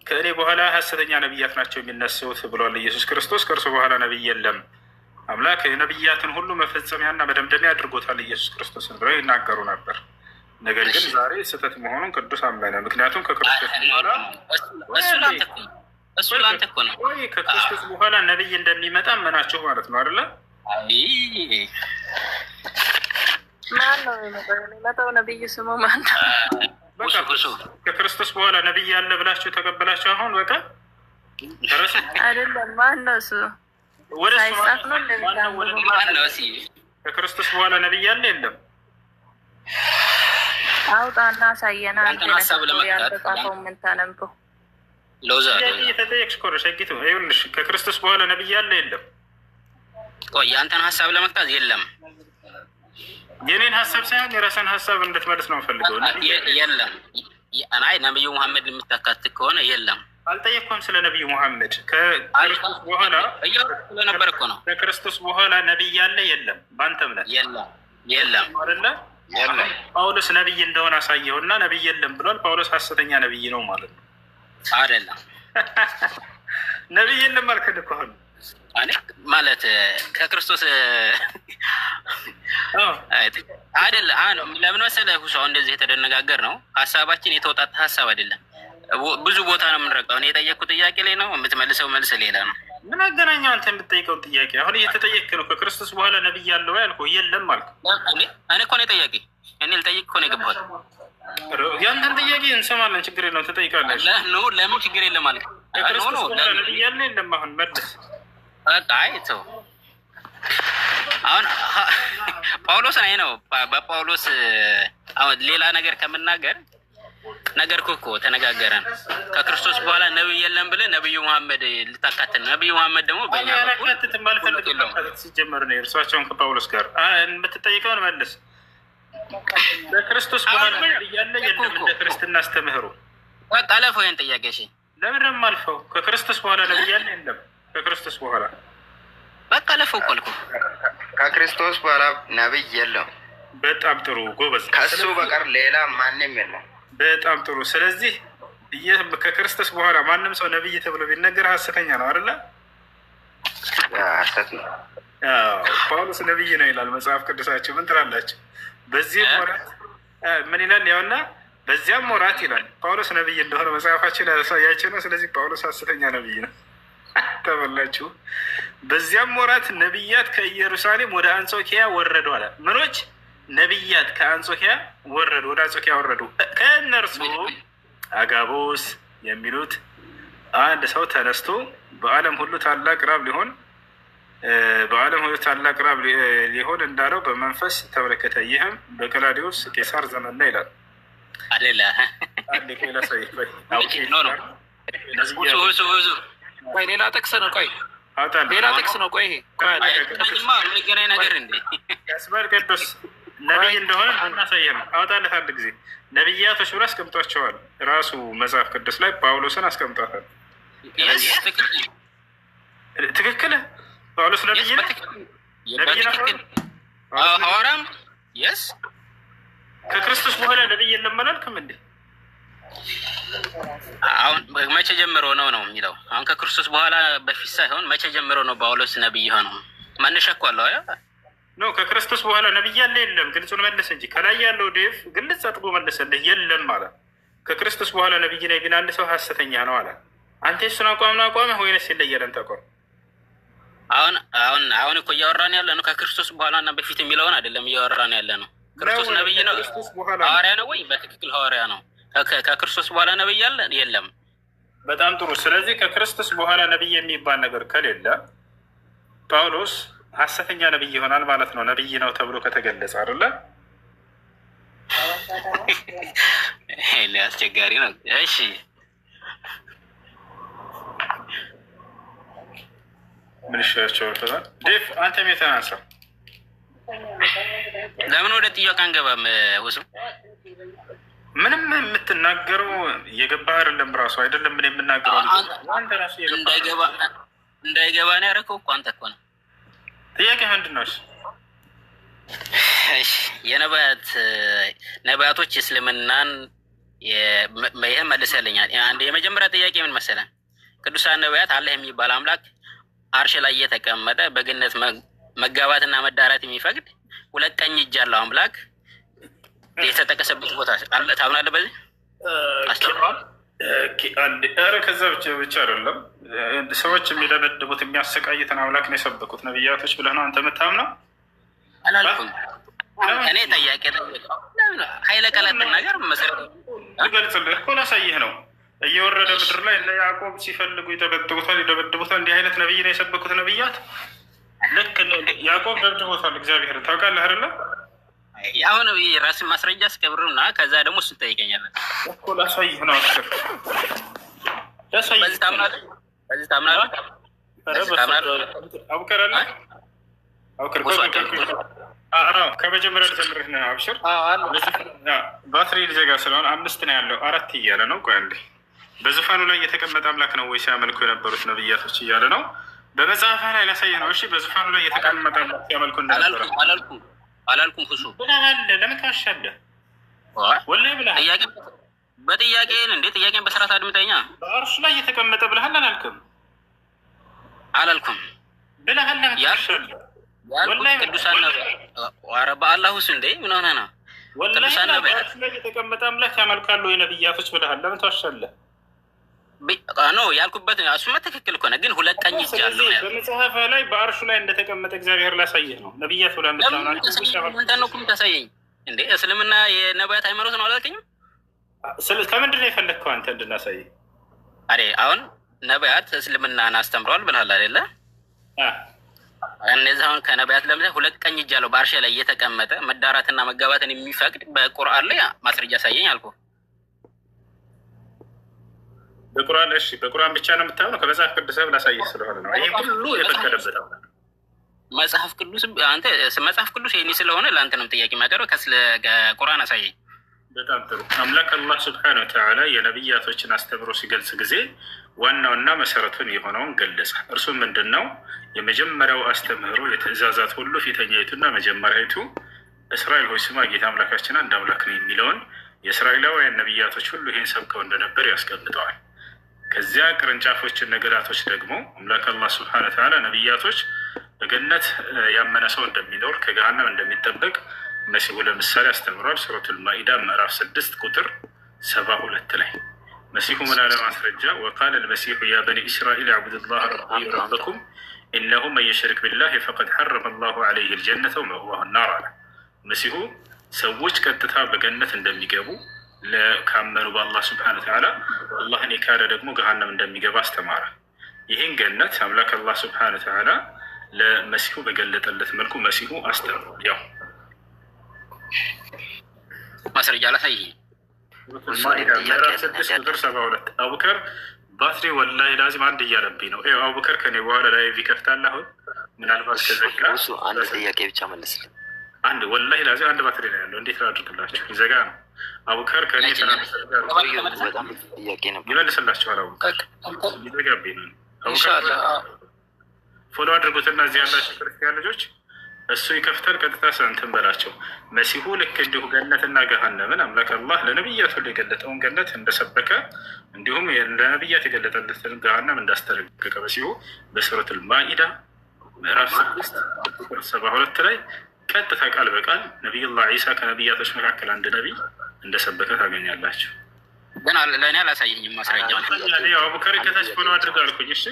ከእኔ በኋላ ሐሰተኛ ነቢያት ናቸው የሚነሱት ብሏል ኢየሱስ ክርስቶስ። ከእርሱ በኋላ ነቢይ የለም፣ አምላክ የነቢያትን ሁሉ መፈጸሚያና መደምደሚያ አድርጎታል ኢየሱስ ክርስቶስን ብለው ይናገሩ ነበር። ነገር ግን ዛሬ ስህተት መሆኑን ቅዱስ አመነ። ምክንያቱም ከክርስቶስ በኋላ ከክርስቶስ በኋላ ነቢይ እንደሚመጣ አመናችሁ ማለት ነው አይደለ? ማን ነው የሚመጣው? ነቢይ ስሙ ማን ነው? ከክርስቶስ በኋላ ነቢይ ያለ ብላችሁ ተቀበላችሁ። አሁን በቃ አይደለም። ማን ነው እሱ? ሳይጻፍ ነው ከክርስቶስ በኋላ ነቢይ ያለ የለም። አውጣና ሳየና ያልተጻፈው ምን ታነብው? የተጠየቅሽ እኮ ነው ሸጊቱ። ይኸውልሽ ከክርስቶስ በኋላ ነቢይ ያለ የለም። የአንተን ሀሳብ ለመቅጣት የለም። የኔን ሀሳብ ሳይሆን የራስን ሀሳብ እንድትመልስ ነው ፈልገው። የለም አይ ነቢዩ መሐመድ የምታካትት ከሆነ የለም። አልጠየቅኩም ስለ ነቢዩ መሐመድ። ከክርስቶስ በኋላ ስለነበር እኮ ነው። ከክርስቶስ በኋላ ነቢይ ያለ የለም። በአንተ እምነት የለም አይደለ? ጳውሎስ ነቢይ እንደሆነ አሳየውና ነቢይ የለም ብሏል። ጳውሎስ ሐሰተኛ ነቢይ ነው ማለት ነው አይደለም? ነቢይ የለም አልከን እኮ አሁን ማለት ከክርስቶስ አይደለ? ለምን መሰለህ ሁሱ እንደዚህ የተደነጋገር ነው። ሀሳባችን የተወጣጣ ሀሳብ አይደለም። ብዙ ቦታ ነው የምንረቀው። እኔ የጠየቅኩት ጥያቄ ላይ ነው የምትመልሰው መልስ ሌላ ነው። ምን አገናኘው አንተ የምትጠይቀውን ጥያቄ? አሁን እየተጠየቅክ ነው። ከክርስቶስ በኋላ ነቢይ ያለው ያልኩህ የለም አልኩህ። እኔ እኮ ነው የጠያቄ እኔ ልጠይቅ እኮ ነው የገባሁት። ያንተን ጥያቄ እንሰማለን፣ ችግር የለውም ትጠይቃለህ። ለምን ችግር የለም ማለት ከክርስቶስ በኋላ ነቢይ ያለ የለም። አሁን መልስ በቃ አይተው። አሁን ጳውሎስ ነው በጳውሎስ አሁን ሌላ ነገር ከምናገር ነገር እኮ ተነጋገረን። ከክርስቶስ በኋላ ነብይ የለም ብለህ ነብዩ መሐመድ ልታካትል። ነብዩ መሐመድ ደግሞ በእኛ በኩል ሲጀመር ነው እርሷቸውን ከጳውሎስ ጋር የምትጠይቀውን መልስ። በክርስቶስ በኋላ ነብይ ያለ የለም እንደ ክርስትና አስተምህሮ። በቃ አለፈው ይሄን ጥያቄ። እሺ ለምን ነው የማልፈው? ከክርስቶስ በኋላ ነብይ ያለ የለም። ከክርስቶስ በኋላ በቃ አለፈው እኮ አልኩህ። ከክርስቶስ በኋላ ነብይ የለም። በጣም ጥሩ ጎበዝ። ከሱ በቀር ሌላ ማንም የለም። በጣም ጥሩ። ስለዚህ ከክርስቶስ በኋላ ማንም ሰው ነብይ ተብሎ ቢነገር ሐሰተኛ ነው አይደለ? ሐሰት ነው። ጳውሎስ ነብይ ነው ይላል መጽሐፍ ቅዱሳችሁ። ምን ትላላችሁ? በዚህ ወራት ምን ይላል? ያውና በዚያም ወራት ይላል ጳውሎስ ነብይ እንደሆነ መጽሐፋችን ያሳያችሁ ነው። ስለዚህ ጳውሎስ ሐሰተኛ ነብይ ነው። ተበላችሁ። በዚያም ወራት ነብያት ከኢየሩሳሌም ወደ አንጾኪያ ወረዱ አለ። ምኖች ነቢያት ከአንጾኪያ ወረዱ፣ ወደ አንጾኪያ ወረዱ። ከእነርሱ አጋቦስ የሚሉት አንድ ሰው ተነስቶ በዓለም ሁሉ ታላቅ ራብ ሊሆን እንዳለው በመንፈስ ተመለከተ። ይህም በቀላዲዮስ ቄሳር ዘመን ነው ይላል። ሌላ ጥቅስ ነው። ቆይ ሌላ ጥቅስ ነው። ቆይ የሚገናኝ ነገር እንዴ ያስባል። ቅዱስ ነቢይ እንደሆነ እናሳየ ነው። አውጣለት አንድ ጊዜ ነቢያቶች ብሎ አስቀምጧቸዋል። ራሱ መጽሐፍ ቅዱስ ላይ ጳውሎስን አስቀምጧታል። ትክክል። ጳውሎስ ነቢይ ሐዋርያም የስ ከክርስቶስ በኋላ ነቢይ የለም አላልክም እንዴ? አሁን መቼ ጀምሮ ነው የሚለው? አሁን ከክርስቶስ በኋላ በፊት ሳይሆን መቼ ጀምሮ ነው ጳውሎስ ነቢይ ሆነው? መነሻ እኮ አለው ነው። ከክርስቶስ በኋላ ነቢይ ያለ የለም። ግልጹን መለሰ እንጂ ከላይ ያለው ዴቭ ግልጽ አጥቦ መለሰልህ። የለም አለ። ከክርስቶስ በኋላ ነቢይ ነኝ ቢል አንድ ሰው ሐሰተኛ ነው አለ። አንተ እሱን አቋም ነው አቋምህ ወይንስ ይለያለን ተቋም? አሁን እኮ እያወራን ያለ ነው ከክርስቶስ በኋላ እና በፊት የሚለውን አይደለም እያወራን ያለ ነው። ክርስቶስ ነቢይ ነው ሐዋርያ ነው ወይ? በትክክል ሐዋርያ ነው። ከክርስቶስ በኋላ ነቢይ ያለ የለም። በጣም ጥሩ። ስለዚህ ከክርስቶስ በኋላ ነቢይ የሚባል ነገር ከሌለ ጳውሎስ ሐሰተኛ ነቢይ ይሆናል ማለት ነው። ነቢይ ነው ተብሎ ከተገለጸ አይደለ? አስቸጋሪ ነው። እሺ ምን ይሻላቸው? ዴቭ አንተም የተናንሳ ለምን ወደ ጥያቄ አንገባም? ውስም ምንም የምትናገረው የገባህ አይደለም። ራሱ አይደለም ምን የምናገረው እንዳይገባ ነው ያደረከው እኮ አንተ እኮ ነው። ጥያቄ ምንድን ነው? ነቢያቶች እስልምናን ይህን መልሰልኛል። አንድ የመጀመሪያ ጥያቄ ምን መሰለህ? ቅዱሳን ነቢያት አላህ የሚባል አምላክ አርሽ ላይ እየተቀመጠ በገነት መጋባትና መዳራት የሚፈቅድ ሁለት ቀኝ እጅ ያለው አምላክ የተጠቀሰበት ቦታ አለ። ታምናለህ? በዚህ አስተምሯል። ከዛ ብቻ አይደለም ሰዎች የሚደበድቡት የሚያሰቃይትን አምላክ ነው የሰበኩት ነቢያቶች ብለህ ነው አንተ የምታምነው? አላልኩም። እኔ ጥያቄ ኃይለ ቃላትን ነገር መሰረት ልገልጽልህ እኮ ላሳይህ ነው። እየወረደ ምድር ላይ እነ ያዕቆብ ሲፈልጉ ይደበድቡታል። እንዲህ አይነት ነቢይ ነው የሰበኩት ነቢያት። ልክ ያዕቆብ ደብድቦታል እግዚአብሔር። ታውቃለህ አይደለ? አሁን ራስን ማስረጃ አስከብርና ከዛ ደግሞ እሱን ትጠይቀኛለህ እኮ። ላሳይህ ነው። በዚህ ታምናለህ? ከመጀመሪያ ልጀምርህ ነው። አብሽር። ባትሪ ልዘጋ ስለሆነ 5 ነው ያለው 4 እያለ ነው። ቆይ አንዴ። በዙፋኑ ላይ የተቀመጠ አምላክ ነው ወይ ሲያመልኩ የነበሩት ነብያቶች እያለ ነው። በመጽሐፍ ላይ ላሳይህ ነው። እሺ፣ በዙፋኑ ላይ የተቀመጠ አምላክ ሲያመልኩ እንደነበረ አላልኩም። ሁሱ ብለሃል። ለምን ታሻለህ? ወላሂ ብለሃል። በጥያቄን እንዴ? ጥያቄን በስርዓት አድምጠኛ። በአርሽ ላይ የተቀመጠ ብለሃል። አላልኩም ብለሃል። ለምን ታሻለህ? ቅዱሳን ኧረ በአላህ ውስጥ እንዴ ምን ሆነ ነው? ቅዱሳን በአርሽ ላይ የተቀመጠ አምላክ ያመልካሉ የነብያቶች ብለሃል። ለምን ታሻለህ? ኖ ያልኩበት እሱማ ትክክል ከሆነ ግን ሁለት ቀኝ እጅ አለው። በመጽሐፍ ላይ በአርሹ ላይ እንደተቀመጠ እግዚአብሔር ላሳየህ ነው። ነብያት ብላ ምንድነው ታሳየኝ እንዴ? እስልምና የነቢያት ሃይማኖት ነው አላልከኝም? ከምንድን ነው የፈለግከው አንተ እንድናሳይ? አሁን ነቢያት እስልምናን አስተምረዋል ብልሃል አይደለ? እነዚህ አሁን ከነቢያት ለምሳሌ ሁለት ቀኝ እጅ አለው በአርሽ ላይ እየተቀመጠ መዳራትና መጋባትን የሚፈቅድ በቁርአን ላይ ማስረጃ ሳየኝ አልኩ። በቁርአን እሺ፣ በቁርአን ብቻ ነው የምታምነው? ከመጽሐፍ ቅዱስ ላሳይህ ስለሆነ ነው። ይሄ ሁሉ የፈቀደበት አምላክ መጽሐፍ ቅዱስ አንተ መጽሐፍ ቅዱስ ይሄኔ ስለሆነ ለአንተ ነው ጥያቄ ማቀርበው። ከስለ ቁርአን አሳየኝ። በጣም ጥሩ። አምላክ አላህ ስብሐነሁ ወተዓላ የነቢያቶችን አስተምሮ ሲገልጽ ጊዜ ዋናውና መሰረቱን የሆነውን ገለጸ። እርሱም ምንድን ነው? የመጀመሪያው አስተምህሮ የትእዛዛት ሁሉ ፊተኛይቱና መጀመሪያይቱ እስራኤል ሆይ ስማ ጌታ አምላካችን አንድ አምላክ ነው የሚለውን የእስራኤላውያን ነቢያቶች ሁሉ ይህን ሰብከው እንደነበር ያስቀምጠዋል። ከዚያ ቅርንጫፎችን ነገዳቶች ደግሞ አምላክ አላህ ስብሐነሁ ወተዓላ ነቢያቶች በገነት ያመነ ሰው እንደሚኖር ከገሃነም እንደሚጠበቅ መሲሁ ለምሳሌ አስተምሯል። ሱረቱል ማኢዳ ምዕራፍ 6 ቁጥር 72 ላይ መሲሁ ምን አለ ማስረጃ? ወቃለ ልመሲሑ ያ በኒ እስራኤል አዕቡዱላህ ረቢ ረበኩም ኢነሁ መን ዩሽሪክ ቢላህ ፈቀድ ሐረመ ላሁ ዐለይሂ ልጀነተ ወመእዋሁ ናር አለ። መሲሁ ሰዎች ቀጥታ በገነት እንደሚገቡ ካመኑ በአላህ ስብሐነሁ ወተዓላ አላህን የካደ ደግሞ ገሃነም እንደሚገባ አስተማረ። ይህን ገነት አምላክ አላህ ስብሐነሁ ወተዓላ ለመሲሁ በገለጠለት መልኩ መሲሁ አስተምሯል። ያው ማስረጃ ላሳይ። ምዕራፍ 6 ቁጥር 72 አቡበከር ባትሪ ወላሂ ላዚም አንድ እያለብኝ ነው። አቡበከር ከኔ በኋላ ላይ ይከፍታል። አሁን ምናልባት ከዘጋ አንድ ጥያቄ ብቻ መልስልኝ። አንድ ወላሂ ላዚም አንድ ባትሪ ነው ያለው። እንዴት ላድርግላችሁ? ይዘጋ ነው። አቡበከር ከኔ በጣም ጥያቄ ነበር። ይመልስላችኋል። አቡበከር ይዘጋብኝ ነው። ፎሎ አድርጉትና እዚህ ያላችሁ ክርስቲያን ልጆች እሱ ይከፍታል። ቀጥታ ሰንትን በላቸው። መሲሁ ልክ እንዲሁ ገነትና ገሃነምን አምላክ አላህ ለነቢያት ሁሉ የገለጠውን ገነት እንደሰበከ እንዲሁም ለነቢያት የገለጠለትን ገሃነም እንዳስተረገቀ መሲሁ በሱረቱል ማኢዳ ምዕራፍ 6 ቁጥር 72 ላይ ቀጥታ ቃል በቃል ነቢዩላህ ዒሳ ከነቢያቶች መካከል አንድ ነቢይ እንደሰበከ ታገኛላችሁ። ግን ለእኔ አላሳየኝም ማስረጃ። አቡበከር ከታች ፎሎ አድርግ አልኩኝ። እሺ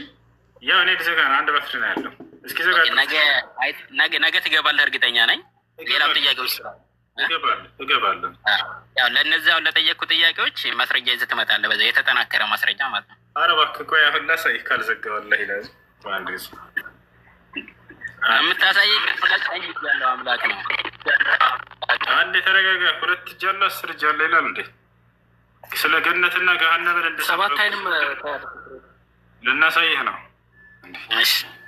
ያው እኔ ልዘጋ ነው። አንድ ባትሪ ነው ያለው። እስኪ ዘጋ። ነገ ትገባለህ እርግጠኛ ነኝ። ሌላም ጥያቄዎች እገባለሁ። ያው ለእነዚያ ለጠየቅኩ ጥያቄዎች ማስረጃ ይዘህ ትመጣለህ። በዛ የተጠናከረ ማስረጃ ማለት ነው። ኧረ እባክህ ቆይ አሁን ላሳይህ። ካልዘጋ ወላሂ ይላል አንድ ጊዜ የምታሳይ ሁለት እጅ ያለው አምላክ ነው። አንድ የተረጋጋ ሁለት እጅ ያለው 10 እጅ ያለው ይላል እንዴ? ስለ ገነትና ገሃነምን እንደ ሰባት አይንም ልናሳይህ ነው።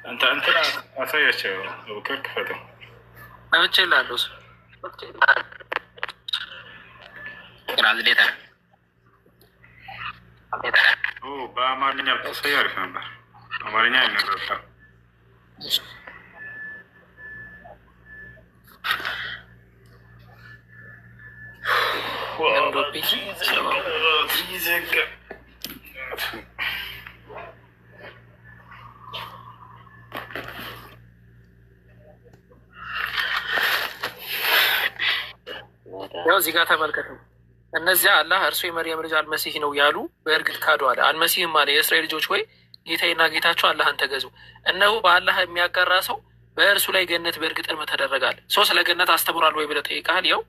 እንትን አሳያቸው። አቡበከር ክፈተው። መቼ ላሉ ትራንስሌተር በአማርኛ ብታሳይ አሪፍ ነበር። አማርኛ የሚረዳ ያው እዚህ ጋር ተመልከቱ። እነዚያ አላህ እርሱ የመርየም ልጅ አልመሲህ ነው ያሉ በእርግጥ ካዱ አለ። አልመሲህም አለ የእስራኤል ልጆች ወይ ጌታዬና ጌታቸው አላህን ተገዙ። እነሆ በአላህ የሚያጋራ ሰው በእርሱ ላይ ገነት በእርግጥ እርም ተደረጋል። ሰው ስለ ገነት አስተምሯል ወይ ብለህ ጠይቀሃል። ያው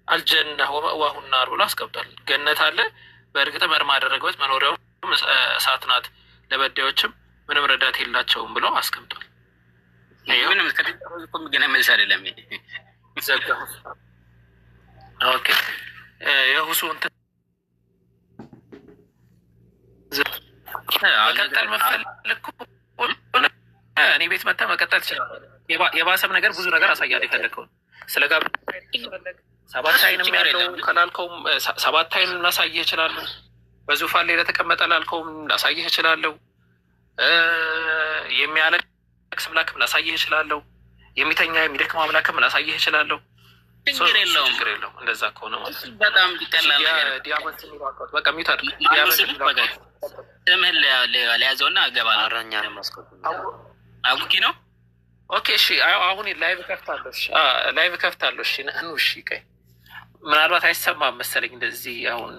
አልጀና ወመእዋሁ ናር ብሎ አስቀምጧል። ገነት አለ በእርግጥም እርም አደረገበት፣ መኖሪያውም እሳት ናት፣ ለበዳዮችም ምንም ረዳት የላቸውም ብሎ አስቀምጧል። ምንም ግን መልስ አይደለም። ዘጋሁት። ኦኬ የሁሱ እንትን መቀጠል መፈለግ እኔ ቤት መታ መቀጠል ትችላለህ። የባሰም ነገር ብዙ ነገር አሳያለሁ። የፈለግከውን ስለ ጋር ሰባት አይንም ያለው ከላልከውም ሰባት አይንም ላሳይህ እችላለሁ። በዙፋን ላይ ለተቀመጠ ላልከውም ላሳይህ እችላለሁ። የሚያለቅስ አምላክም ላሳይህ እችላለሁ። የሚተኛ የሚደክም አምላክም ላሳይህ እችላለሁ። ችግር የለውም። እንደዛ ከሆነ ማለት በጣም ይቀላል። ዲያመንት የሚባል በቃ ሚውት አድርግ። ስምህን ለያዘውና እገባለሁ። አቡኪ ነው። ኦኬ እሺ። አሁን ላይቭ ከፍታለሁ። ላይቭ ከፍታለሁ። እሺ እሺ። ቀይ ምናልባት አይሰማም መሰለኝ እንደዚህ አሁን